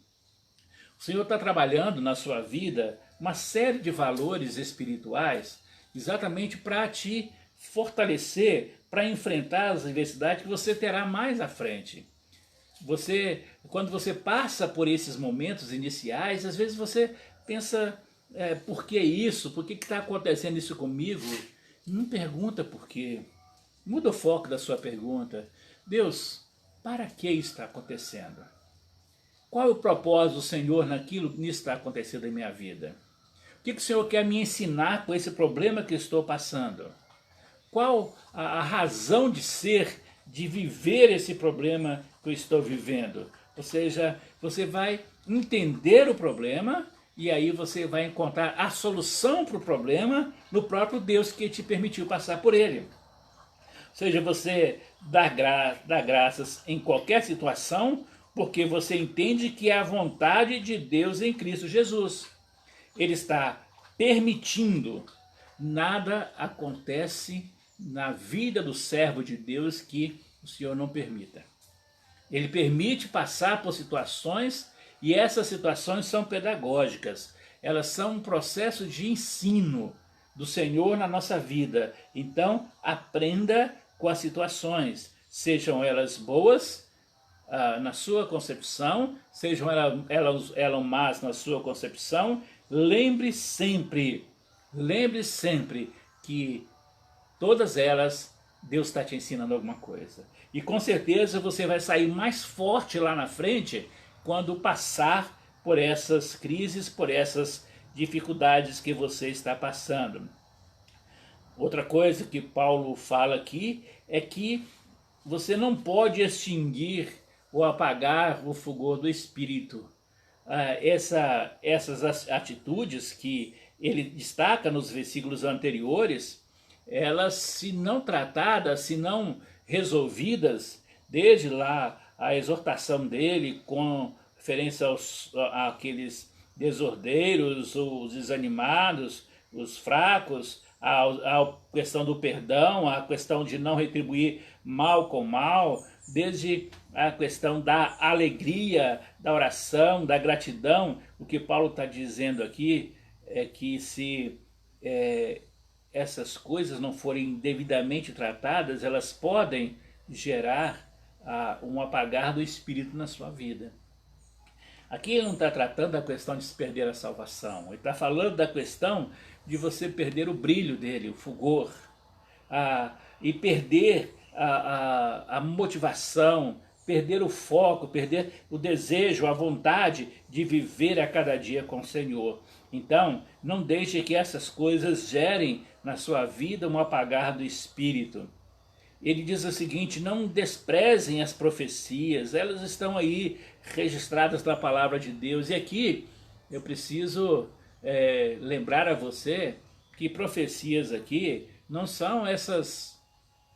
O Senhor está trabalhando na sua vida uma série de valores espirituais exatamente para te fortalecer, para enfrentar as adversidades que você terá mais à frente. Quando você passa por esses momentos iniciais, às vezes você pensa, por que isso? Por que está acontecendo isso comigo? Não pergunta por quê. Muda o foco da sua pergunta. Deus, para que está acontecendo? Qual é o propósito do Senhor naquilo que está acontecendo em minha vida? O que o Senhor quer me ensinar com esse problema que estou passando? Qual a razão de ser, de viver esse problema que eu estou vivendo? Ou seja, você vai entender o problema e aí você vai encontrar a solução para o problema no próprio Deus que te permitiu passar por ele. Ou seja, você dá graças em qualquer situação, porque você entende que é a vontade de Deus em Cristo Jesus. Ele está permitindo. Nada acontece na vida do servo de Deus que o Senhor não permita. Ele permite passar por situações e essas situações são pedagógicas. Elas são um processo de ensino do Senhor na nossa vida. Então, aprenda com as situações, sejam elas boas na sua concepção, sejam elas más na sua concepção. Lembre sempre que todas elas Deus está te ensinando alguma coisa. E com certeza você vai sair mais forte lá na frente quando passar por essas crises, por essas dificuldades que você está passando. Outra coisa que Paulo fala aqui é que você não pode extinguir ou apagar o fulgor do Espírito. Essas atitudes que ele destaca nos versículos anteriores, elas, se não tratadas, se não resolvidas, desde lá a exortação dele com referência àqueles desordeiros, os desanimados, os fracos, a questão do perdão, a questão de não retribuir mal com mal, desde a questão da alegria, da oração, da gratidão. O que Paulo está dizendo aqui é que se essas coisas não forem devidamente tratadas, elas podem gerar um apagar do Espírito na sua vida. Aqui ele não está tratando da questão de se perder a salvação, ele está falando da questão de você perder o brilho dele, o fulgor, e perder a motivação, perder o foco, perder o desejo, a vontade de viver a cada dia com o Senhor. Então, não deixe que essas coisas gerem na sua vida um apagar do Espírito. Ele diz o seguinte: não desprezem as profecias, elas estão aí registradas na palavra de Deus. E aqui eu preciso lembrar a você que profecias aqui não são essas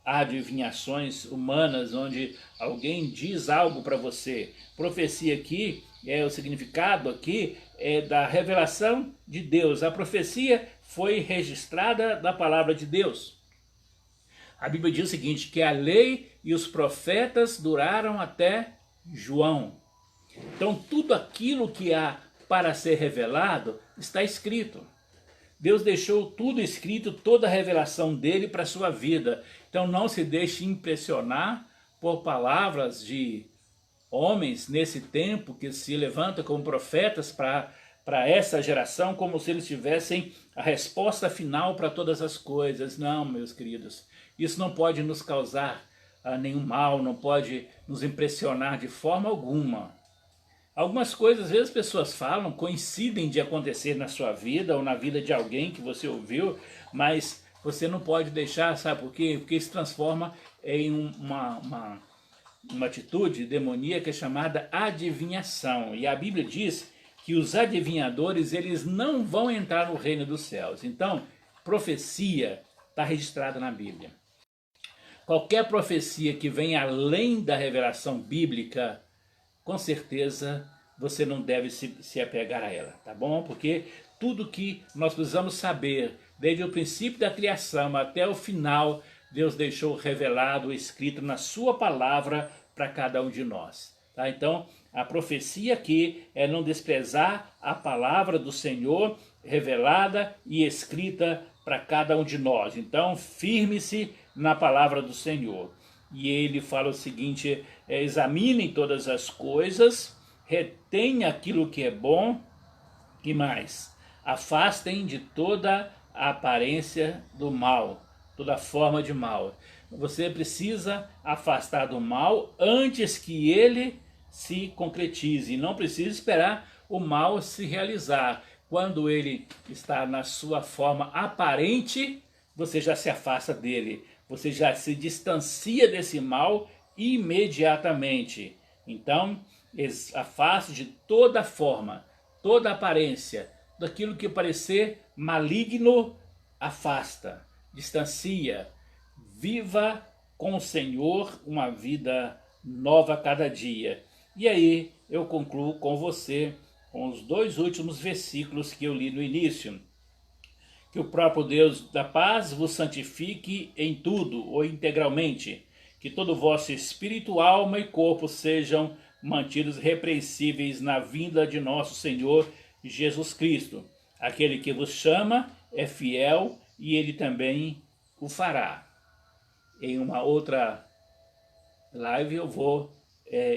adivinhações humanas onde alguém diz algo para você. Profecia aqui, o significado aqui é da revelação de Deus. A profecia foi registrada na palavra de Deus. A Bíblia diz o seguinte, que a lei e os profetas duraram até João. Então tudo aquilo que há para ser revelado está escrito. Deus deixou tudo escrito, toda a revelação dele para a sua vida. Então não se deixe impressionar por palavras de homens nesse tempo que se levantam como profetas para essa geração, como se eles tivessem a resposta final para todas as coisas. Não, meus queridos, isso não pode nos causar nenhum mal, não pode nos impressionar de forma alguma. Algumas coisas, às vezes, as pessoas falam, coincidem de acontecer na sua vida ou na vida de alguém que você ouviu, mas você não pode deixar, sabe por quê? Porque se transforma em uma atitude demoníaca chamada adivinhação. E a Bíblia diz que os adivinhadores, eles não vão entrar no reino dos céus. Então, profecia está registrada na Bíblia. Qualquer profecia que venha além da revelação bíblica, com certeza você não deve se apegar a ela, tá bom? Porque tudo que nós precisamos saber, desde o princípio da criação até o final, Deus deixou revelado, escrito na sua palavra para cada um de nós. Tá? Então, a profecia aqui é não desprezar a palavra do Senhor revelada e escrita para cada um de nós. Então, firme-se na palavra do Senhor. E ele fala o seguinte, examinem todas as coisas, retenham aquilo que é bom, e mais, afastem de toda a aparência do mal, toda forma de mal. Você precisa afastar do mal antes que ele se concretize. Não precisa esperar o mal se realizar. Quando ele está na sua forma aparente, você já se afasta dele. Você já se distancia desse mal imediatamente. Então, afaste de toda forma, toda aparência, daquilo que parecer maligno, afasta, distancia. Viva com o Senhor uma vida nova a cada dia. E aí eu concluo com você com os 2 últimos versículos que eu li no início. Que o próprio Deus da paz vos santifique em tudo ou integralmente. Que todo o vosso espírito, alma e corpo sejam mantidos repreensíveis na vinda de nosso Senhor Jesus Cristo. Aquele que vos chama é fiel e ele também o fará. Em uma outra live eu vou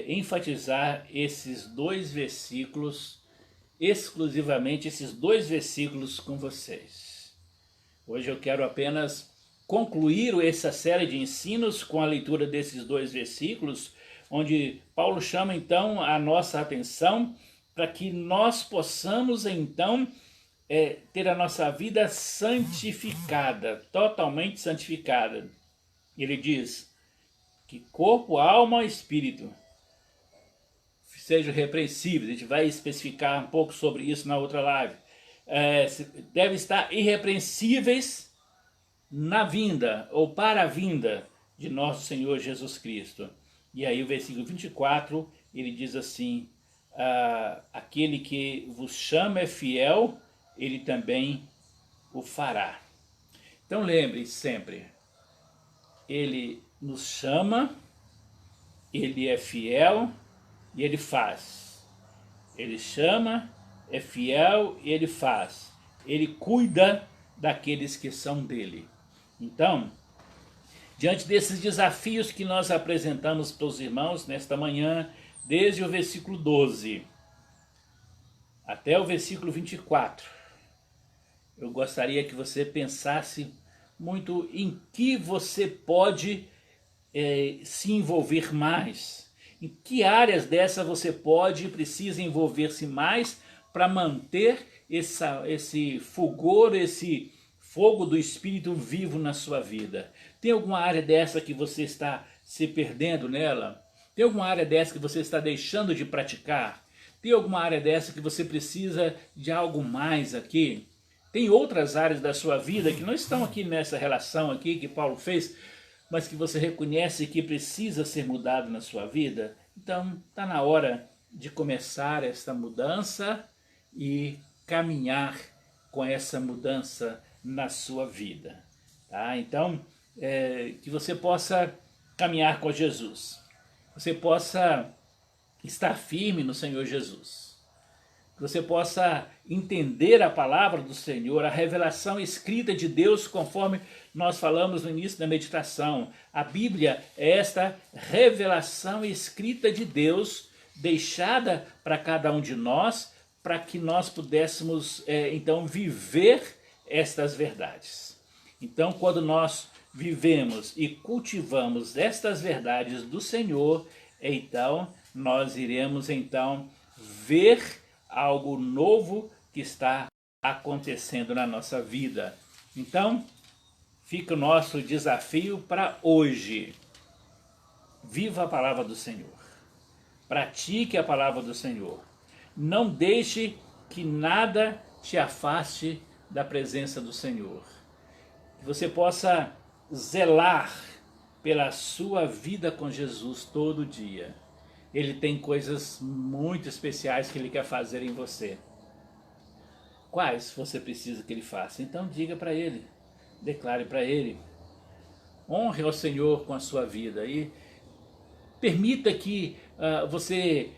enfatizar esses 2 versículos, exclusivamente esses 2 versículos com vocês. Hoje eu quero apenas concluir essa série de ensinos com a leitura desses 2 versículos, onde Paulo chama então a nossa atenção para que nós possamos então ter a nossa vida santificada, totalmente santificada. Ele diz que corpo, alma e espírito sejam repreensíveis. A gente vai especificar um pouco sobre isso na outra live. Devem estar irrepreensíveis na vinda ou para a vinda de nosso Senhor Jesus Cristo. E aí o versículo 24, ele diz assim, aquele que vos chama é fiel, ele também o fará. Então lembre sempre, ele nos chama, ele é fiel e ele faz. Ele chama, é fiel e ele faz. Ele cuida daqueles que são dele. Então, diante desses desafios que nós apresentamos para os irmãos nesta manhã, desde o versículo 12 até o versículo 24, eu gostaria que você pensasse muito em que você pode se envolver mais. Em que áreas dessa você pode e precisa envolver-se mais para manter esse fulgor, esse fogo do Espírito vivo na sua vida? Tem alguma área dessa que você está se perdendo nela? Tem alguma área dessa que você está deixando de praticar? Tem alguma área dessa que você precisa de algo mais aqui? Tem outras áreas da sua vida que não estão aqui nessa relação aqui que Paulo fez, mas que você reconhece que precisa ser mudado na sua vida? Então, está na hora de começar essa mudança e caminhar com essa mudança na sua vida. Tá? Então, que você possa caminhar com Jesus. Você possa estar firme no Senhor Jesus. Que você possa entender a palavra do Senhor, a revelação escrita de Deus, conforme nós falamos no início da meditação. A Bíblia é esta revelação escrita de Deus, deixada para cada um de nós, para que nós pudéssemos, então, viver estas verdades. Então, quando nós vivemos e cultivamos estas verdades do Senhor, então nós iremos então ver algo novo que está acontecendo na nossa vida. Então, fica o nosso desafio para hoje. Viva a palavra do Senhor. Pratique a palavra do Senhor. Não deixe que nada te afaste da presença do Senhor. Que você possa zelar pela sua vida com Jesus todo dia. Ele tem coisas muito especiais que Ele quer fazer em você. Quais você precisa que Ele faça? Então diga para Ele, declare para Ele. Honre ao Senhor com a sua vida e permita que você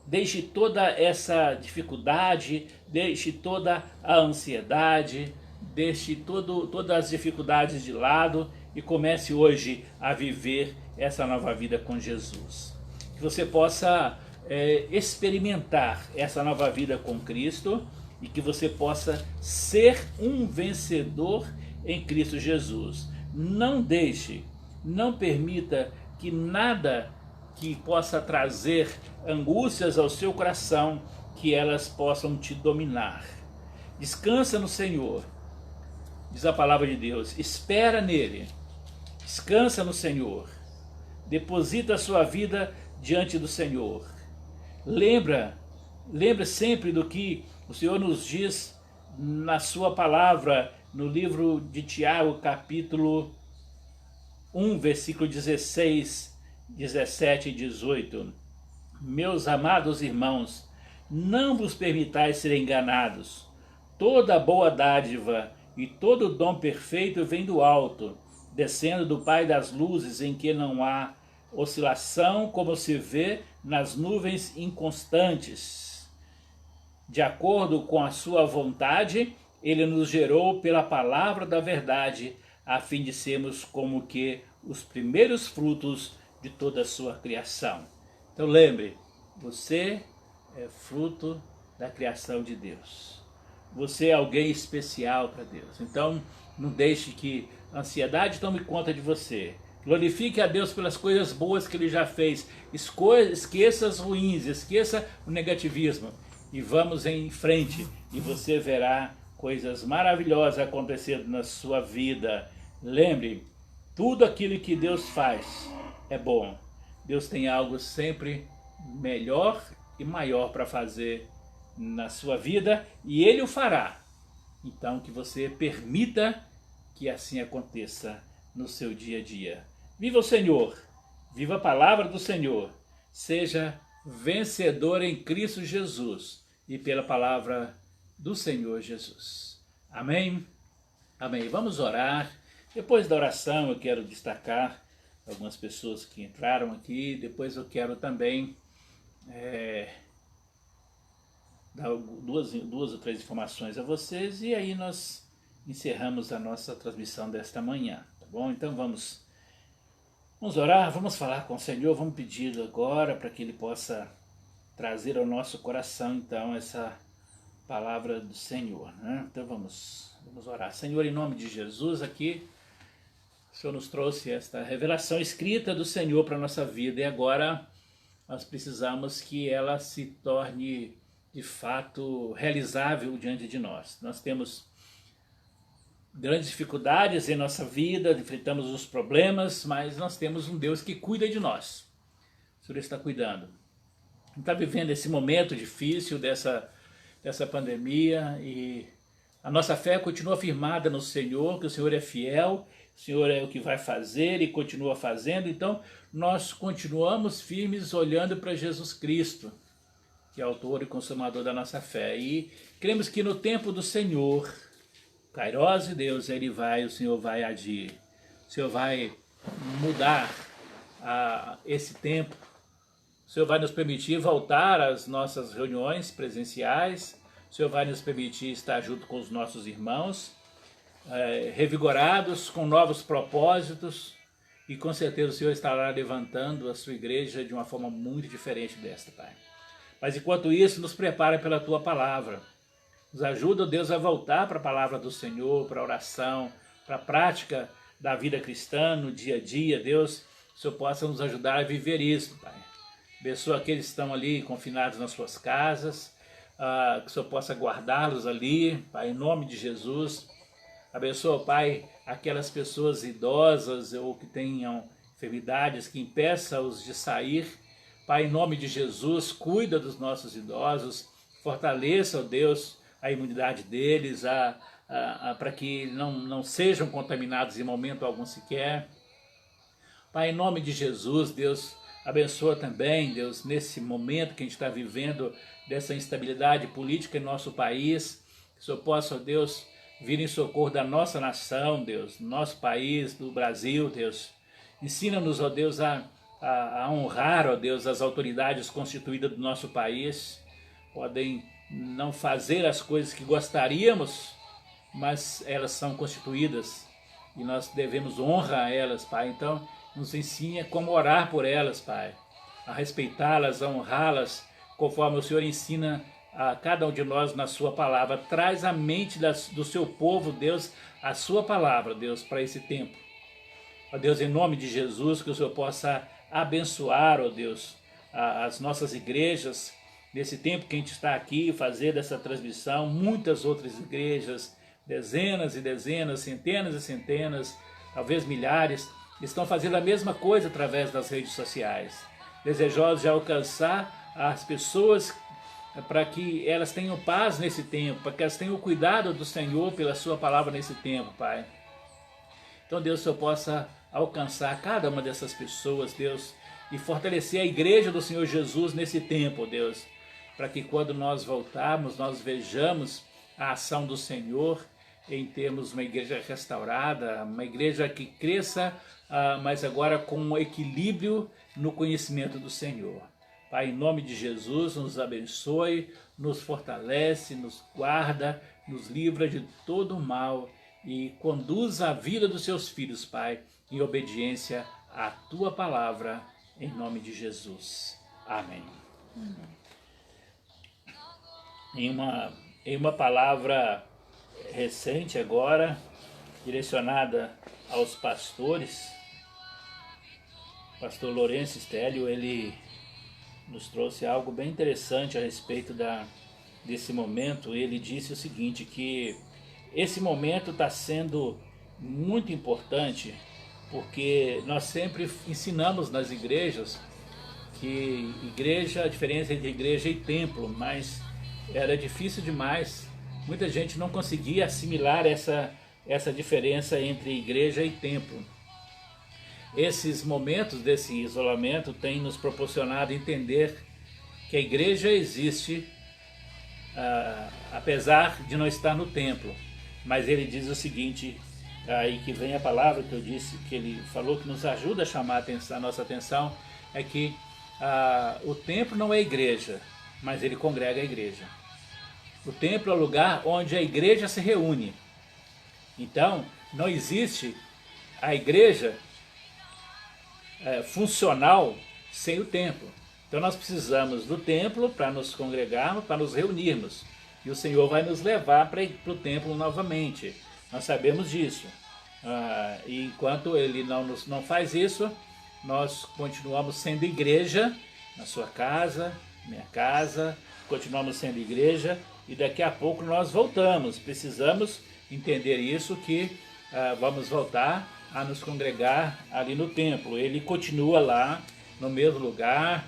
deixe toda essa dificuldade, deixe toda a ansiedade, deixe todas as dificuldades de lado e comece hoje a viver essa nova vida com Jesus. Que você possa experimentar essa nova vida com Cristo e que você possa ser um vencedor em Cristo Jesus. Não deixe, não permita que nada que possa trazer angústias ao seu coração, que elas possam te dominar. Descansa no Senhor, diz a palavra de Deus, espera nele, descansa no Senhor, deposita a sua vida diante do Senhor. Lembra sempre do que o Senhor nos diz na sua palavra, no livro de Tiago, capítulo 1, versículo 16, 17 e 18. Meus amados irmãos, não vos permitais ser enganados. Toda boa dádiva e todo dom perfeito vem do alto, descendo do Pai das luzes, em que não há oscilação, como se vê nas nuvens inconstantes. De acordo com a sua vontade, Ele nos gerou pela palavra da verdade, a fim de sermos como que os primeiros frutos de toda a sua criação. Então lembre, você é fruto da criação de Deus. Você é alguém especial para Deus. Então não deixe que a ansiedade tome conta de você. Glorifique a Deus pelas coisas boas que Ele já fez. Esqueça as ruins, esqueça o negativismo. E vamos em frente e você verá coisas maravilhosas acontecendo na sua vida. Lembre, tudo aquilo que Deus faz é bom. Deus tem algo sempre melhor e maior para fazer na sua vida e Ele o fará. Então que você permita que assim aconteça no seu dia a dia. Viva o Senhor, viva a palavra do Senhor, seja vencedor em Cristo Jesus e pela palavra do Senhor Jesus. Amém? Amém. Vamos orar. Depois da oração eu quero destacar algumas pessoas que entraram aqui. Depois eu quero também dar duas ou três informações a vocês e aí nós encerramos a nossa transmissão desta manhã, tá bom? Então vamos orar, vamos falar com o Senhor, vamos pedir agora para que Ele possa trazer ao nosso coração então essa palavra do Senhor, né? Então vamos orar. Senhor, em nome de Jesus, aqui o Senhor nos trouxe esta revelação escrita do Senhor para a nossa vida e agora nós precisamos que ela se torne de fato realizável diante de nós. Nós temos grandes dificuldades em nossa vida, enfrentamos os problemas, mas nós temos um Deus que cuida de nós. O Senhor está cuidando. Está vivendo esse momento difícil dessa pandemia e a nossa fé continua firmada no Senhor, que o Senhor é fiel, o Senhor é o que vai fazer e continua fazendo. Então nós continuamos firmes olhando para Jesus Cristo, que é autor e consumador da nossa fé. E cremos que no tempo do Senhor, Kairos de Deus, o Senhor vai agir. O Senhor vai mudar esse tempo. O Senhor vai nos permitir voltar às nossas reuniões presenciais. O Senhor vai nos permitir estar junto com os nossos irmãos, revigorados, com novos propósitos. E com certeza o Senhor estará levantando a sua igreja de uma forma muito diferente desta, Pai. Mas enquanto isso, nos prepara pela Tua palavra. Nos ajuda, Deus, a voltar para a palavra do Senhor, para a oração, para a prática da vida cristã, no dia a dia, Deus, que o Senhor possa nos ajudar a viver isso, Pai. Abençoa aqueles que estão ali confinados nas suas casas, que o Senhor possa guardá-los ali, Pai, em nome de Jesus. Abençoa, Pai, aquelas pessoas idosas ou que tenham enfermidades que impeçam-os de sair. Pai, em nome de Jesus, cuida dos nossos idosos, fortaleça, ó Deus, a imunidade deles, para que não sejam contaminados em momento algum sequer. Pai, em nome de Jesus, Deus, abençoa também, Deus, nesse momento que a gente está vivendo, dessa instabilidade política em nosso país, que o Senhor possa, ó Deus, vir em socorro da nossa nação, Deus, do nosso país, do Brasil, Deus. Ensina-nos, ó Deus, a honrar, ó Deus, as autoridades constituídas do nosso país. Podem não fazer as coisas que gostaríamos, mas elas são constituídas e nós devemos honrar elas, Pai. Então, nos ensine como orar por elas, Pai, a respeitá-las, a honrá-las, conforme o Senhor ensina a cada um de nós na sua palavra. Traz à mente do seu povo, Deus, a sua palavra, Deus, para esse tempo. Ó Deus, em nome de Jesus, que o Senhor possa abençoar, ó Deus, as nossas igrejas, nesse tempo que a gente está aqui, fazer dessa transmissão, muitas outras igrejas, dezenas e dezenas, centenas e centenas, talvez milhares, estão fazendo a mesma coisa através das redes sociais, desejosos de alcançar as pessoas para que elas tenham paz nesse tempo, para que elas tenham o cuidado do Senhor pela sua palavra nesse tempo, Pai. Então, Deus, o Senhor possa alcançar cada uma dessas pessoas, Deus, e fortalecer a igreja do Senhor Jesus nesse tempo, Deus, para que quando nós voltarmos, nós vejamos a ação do Senhor em termos uma igreja restaurada, uma igreja que cresça, mas agora com um equilíbrio no conhecimento do Senhor. Pai, em nome de Jesus, nos abençoe, nos fortalece, nos guarda, nos livra de todo o mal e conduz a vida dos seus filhos, Pai, em obediência à Tua palavra, em nome de Jesus. Amém. Em uma palavra recente agora, direcionada aos pastores, o pastor Lourenço Stélio, ele nos trouxe algo bem interessante a respeito desse momento. Ele disse o seguinte, que esse momento está sendo muito importante, porque nós sempre ensinamos nas igrejas que a diferença entre igreja e templo, mas era difícil demais. Muita gente não conseguia assimilar essa diferença entre igreja e templo. Esses momentos desse isolamento têm nos proporcionado entender que a igreja existe, apesar de não estar no templo. Mas ele diz o seguinte, aí que vem a palavra que eu disse, que ele falou que nos ajuda a chamar a nossa atenção, é que o templo não é igreja, mas ele congrega a igreja. O templo é o lugar onde a igreja se reúne. Então, não existe a igreja funcional sem o templo. Então nós precisamos do templo para nos congregarmos, para nos reunirmos. E o Senhor vai nos levar para o templo novamente. Nós sabemos disso. E enquanto Ele não faz isso, nós continuamos sendo igreja na sua casa, minha casa, continuamos sendo igreja e daqui a pouco nós voltamos. Precisamos entender isso, que vamos voltar a nos congregar ali no templo. Ele continua lá no mesmo lugar,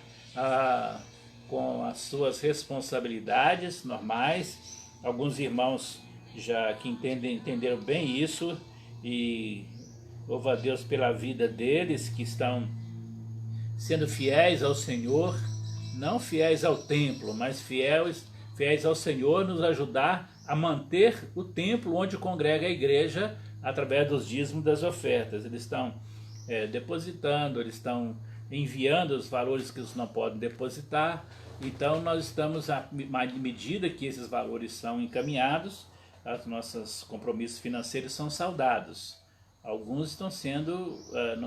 com as suas responsabilidades normais. Alguns irmãos já que entenderam bem isso, e louvo a Deus pela vida deles, que estão sendo fiéis ao Senhor, não fiéis ao templo, mas fiéis ao Senhor, nos ajudar a manter o templo onde congrega a igreja através dos dízimos das ofertas. Eles estão depositando, eles estão enviando os valores que eles não podem depositar. Então nós estamos, à medida que esses valores são encaminhados, os nossos compromissos financeiros são saldados. Alguns não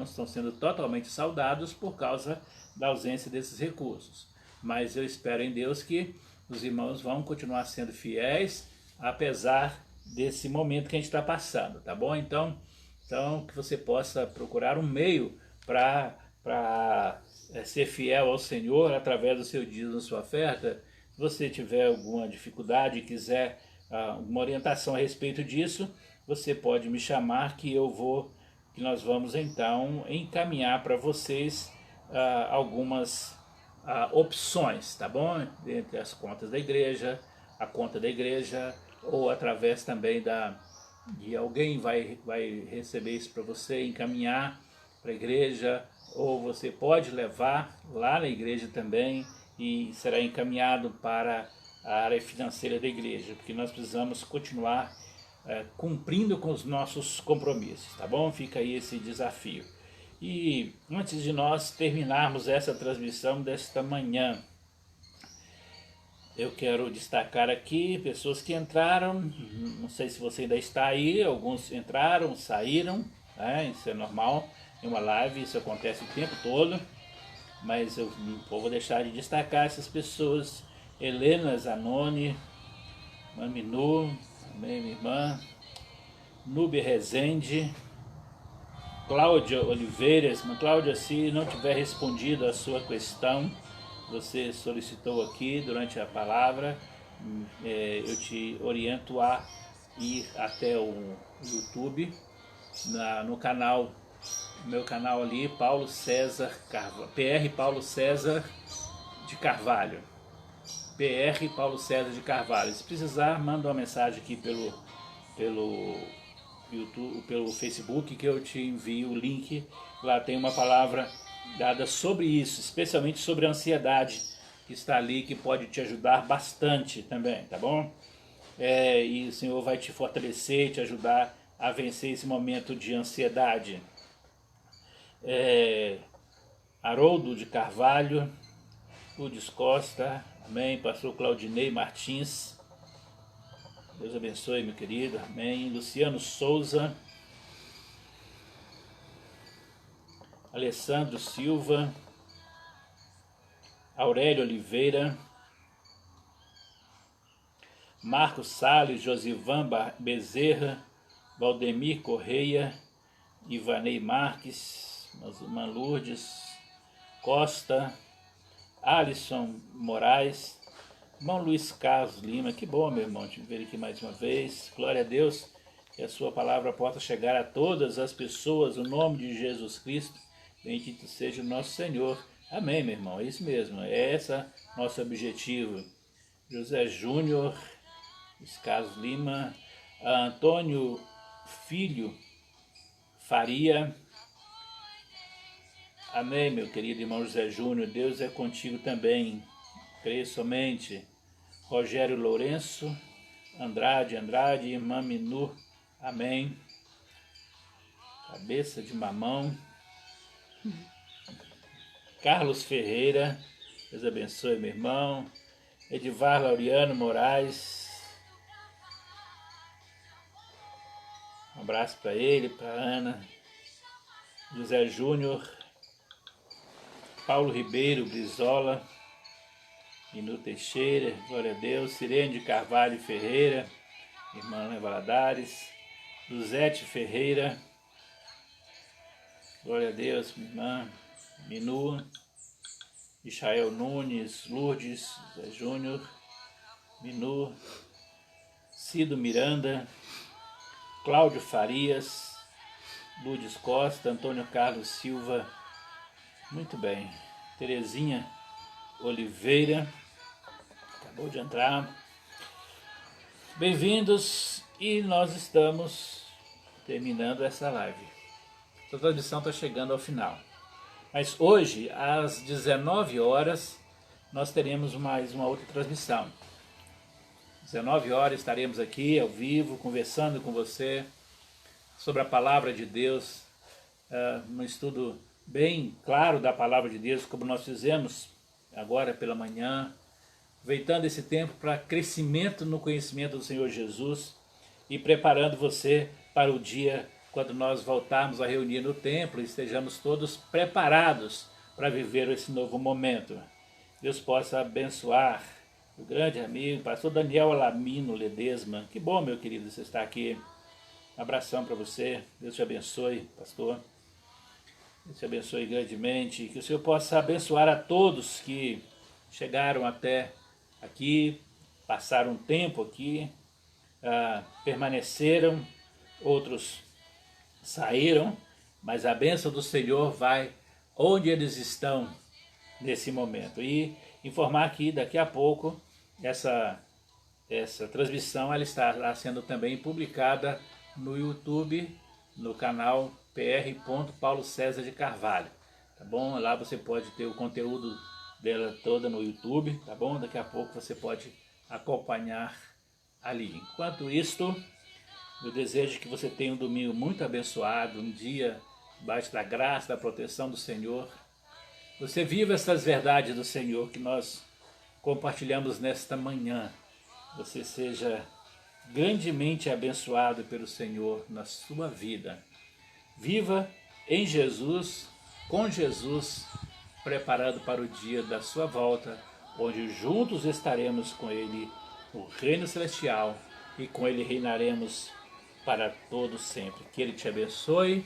estão sendo totalmente saldados por causa da ausência desses recursos. Mas eu espero em Deus que os irmãos vão continuar sendo fiéis, apesar desse momento que a gente está passando, tá bom? Então, Então, que você possa procurar um meio para ser fiel ao Senhor através do seu dízimo, da sua oferta. Se você tiver alguma dificuldade e quiser uma orientação a respeito disso, você pode me chamar que nós vamos então encaminhar para vocês algumas opções, tá bom? Entre as contas da igreja, a conta da igreja, ou através também de alguém vai receber isso para você, encaminhar para a igreja, ou você pode levar lá na igreja também e será encaminhado para a área financeira da igreja, porque nós precisamos continuar cumprindo com os nossos compromissos, tá bom? Fica aí esse desafio. E antes de nós terminarmos essa transmissão desta manhã, eu quero destacar aqui pessoas que entraram, não sei se você ainda está aí, alguns entraram, saíram, né? Isso é normal, em uma live isso acontece o tempo todo, mas eu não vou deixar de destacar essas pessoas: Helena Zanoni, Maminu, minha irmã, Nube Rezende, Cláudia Oliveira. Cláudia, se não tiver respondido a sua questão, você solicitou aqui durante a palavra, eu te oriento a ir até o YouTube, no canal, meu canal ali, Paulo César Carvalho, PR Paulo César de Carvalho, PR Paulo César de Carvalho. Se precisar, manda uma mensagem aqui pelo YouTube, pelo Facebook, que eu te envio o link. Lá tem uma palavra dada sobre isso, especialmente sobre a ansiedade que está ali, que pode te ajudar bastante também, tá bom? E o Senhor vai te fortalecer, te ajudar a vencer esse momento de ansiedade. Haroldo de Carvalho, Lourdes Costa, amém. Pastor Claudinei Martins, Deus abençoe, meu querido, amém. Luciano Souza, Alessandro Silva, Aurélio Oliveira, Marcos Salles, Josivan Bezerra, Valdemir Correia, Ivanei Marques, irmã Lourdes Costa, Alisson Moraes, irmão Luiz Carlos Lima. Que bom, meu irmão, te ver aqui mais uma vez. Glória a Deus, que a sua palavra possa chegar a todas as pessoas, no nome de Jesus Cristo. Bendito seja o nosso Senhor. Amém, meu irmão, é isso mesmo, é esse nosso objetivo. José Júnior, Luiz Carlos Lima, Antônio Filho Faria. Amém, meu querido irmão José Júnior, Deus é contigo também, creio somente. Rogério Lourenço, Andrade, irmã Minu, amém. Cabeça de mamão. Carlos Ferreira, Deus abençoe, meu irmão. Edivar Laureano Moraes, um abraço para ele, para Ana. José Júnior, Paulo Ribeiro Brizola, Minu Teixeira, glória a Deus. Sirene de Carvalho Ferreira, irmã Ana Valadares. Luzete Ferreira, glória a Deus, minha irmã Minu. Michael Nunes, Lourdes Zé Júnior, Minu. Cido Miranda, Cláudio Farias, Lourdes Costa, Antônio Carlos Silva, muito bem. Terezinha Oliveira, acabou de entrar. Bem-vindos, e nós estamos terminando essa live. Essa transmissão está chegando ao final. Mas hoje, às 19 horas, nós teremos mais uma outra transmissão. 19 horas estaremos aqui ao vivo, conversando com você sobre a Palavra de Deus, um estudo bem claro da Palavra de Deus, como nós fizemos agora pela manhã, aproveitando esse tempo para crescimento no conhecimento do Senhor Jesus e preparando você para o dia quando nós voltarmos a reunir no templo e estejamos todos preparados para viver esse novo momento. Deus possa abençoar o grande amigo, pastor Daniel Alamino Ledesma. Que bom, meu querido, você está aqui. Um abração para você. Deus te abençoe, pastor. Deus te abençoe grandemente. Que o Senhor possa abençoar a todos que chegaram até aqui, passaram um tempo aqui, permaneceram, outros saíram, mas a bênção do Senhor vai onde eles estão nesse momento. E informar que daqui a pouco essa transmissão ela estará sendo também publicada no YouTube, no canal PR. Paulo César de Carvalho, tá bom? Lá você pode ter o conteúdo dela toda no YouTube, tá bom? Daqui a pouco você pode acompanhar ali. Enquanto isto, eu desejo que você tenha um domingo muito abençoado, um dia debaixo da graça, da proteção do Senhor. Você viva essas verdades do Senhor que nós compartilhamos nesta manhã. Você seja grandemente abençoado pelo Senhor na sua vida. Viva em Jesus, com Jesus, preparado para o dia da sua volta, onde juntos estaremos com Ele no reino celestial e com Ele reinaremos para todo sempre. Que Ele te abençoe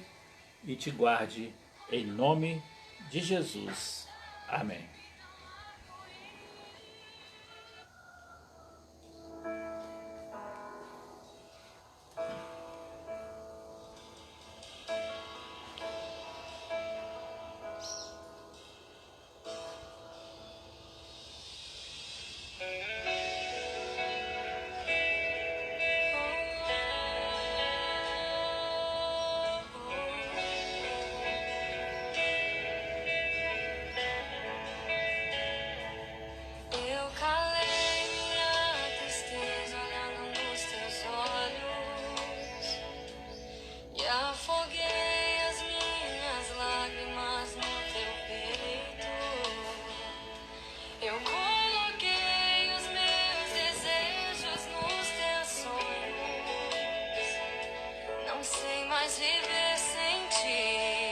e te guarde em nome de Jesus. Amém. Eu calei minha tristeza olhando nos teus olhos e afoguei as minhas lágrimas no teu peito. Eu coloquei os meus desejos nos teus sonhos. Não sei mais viver sem ti.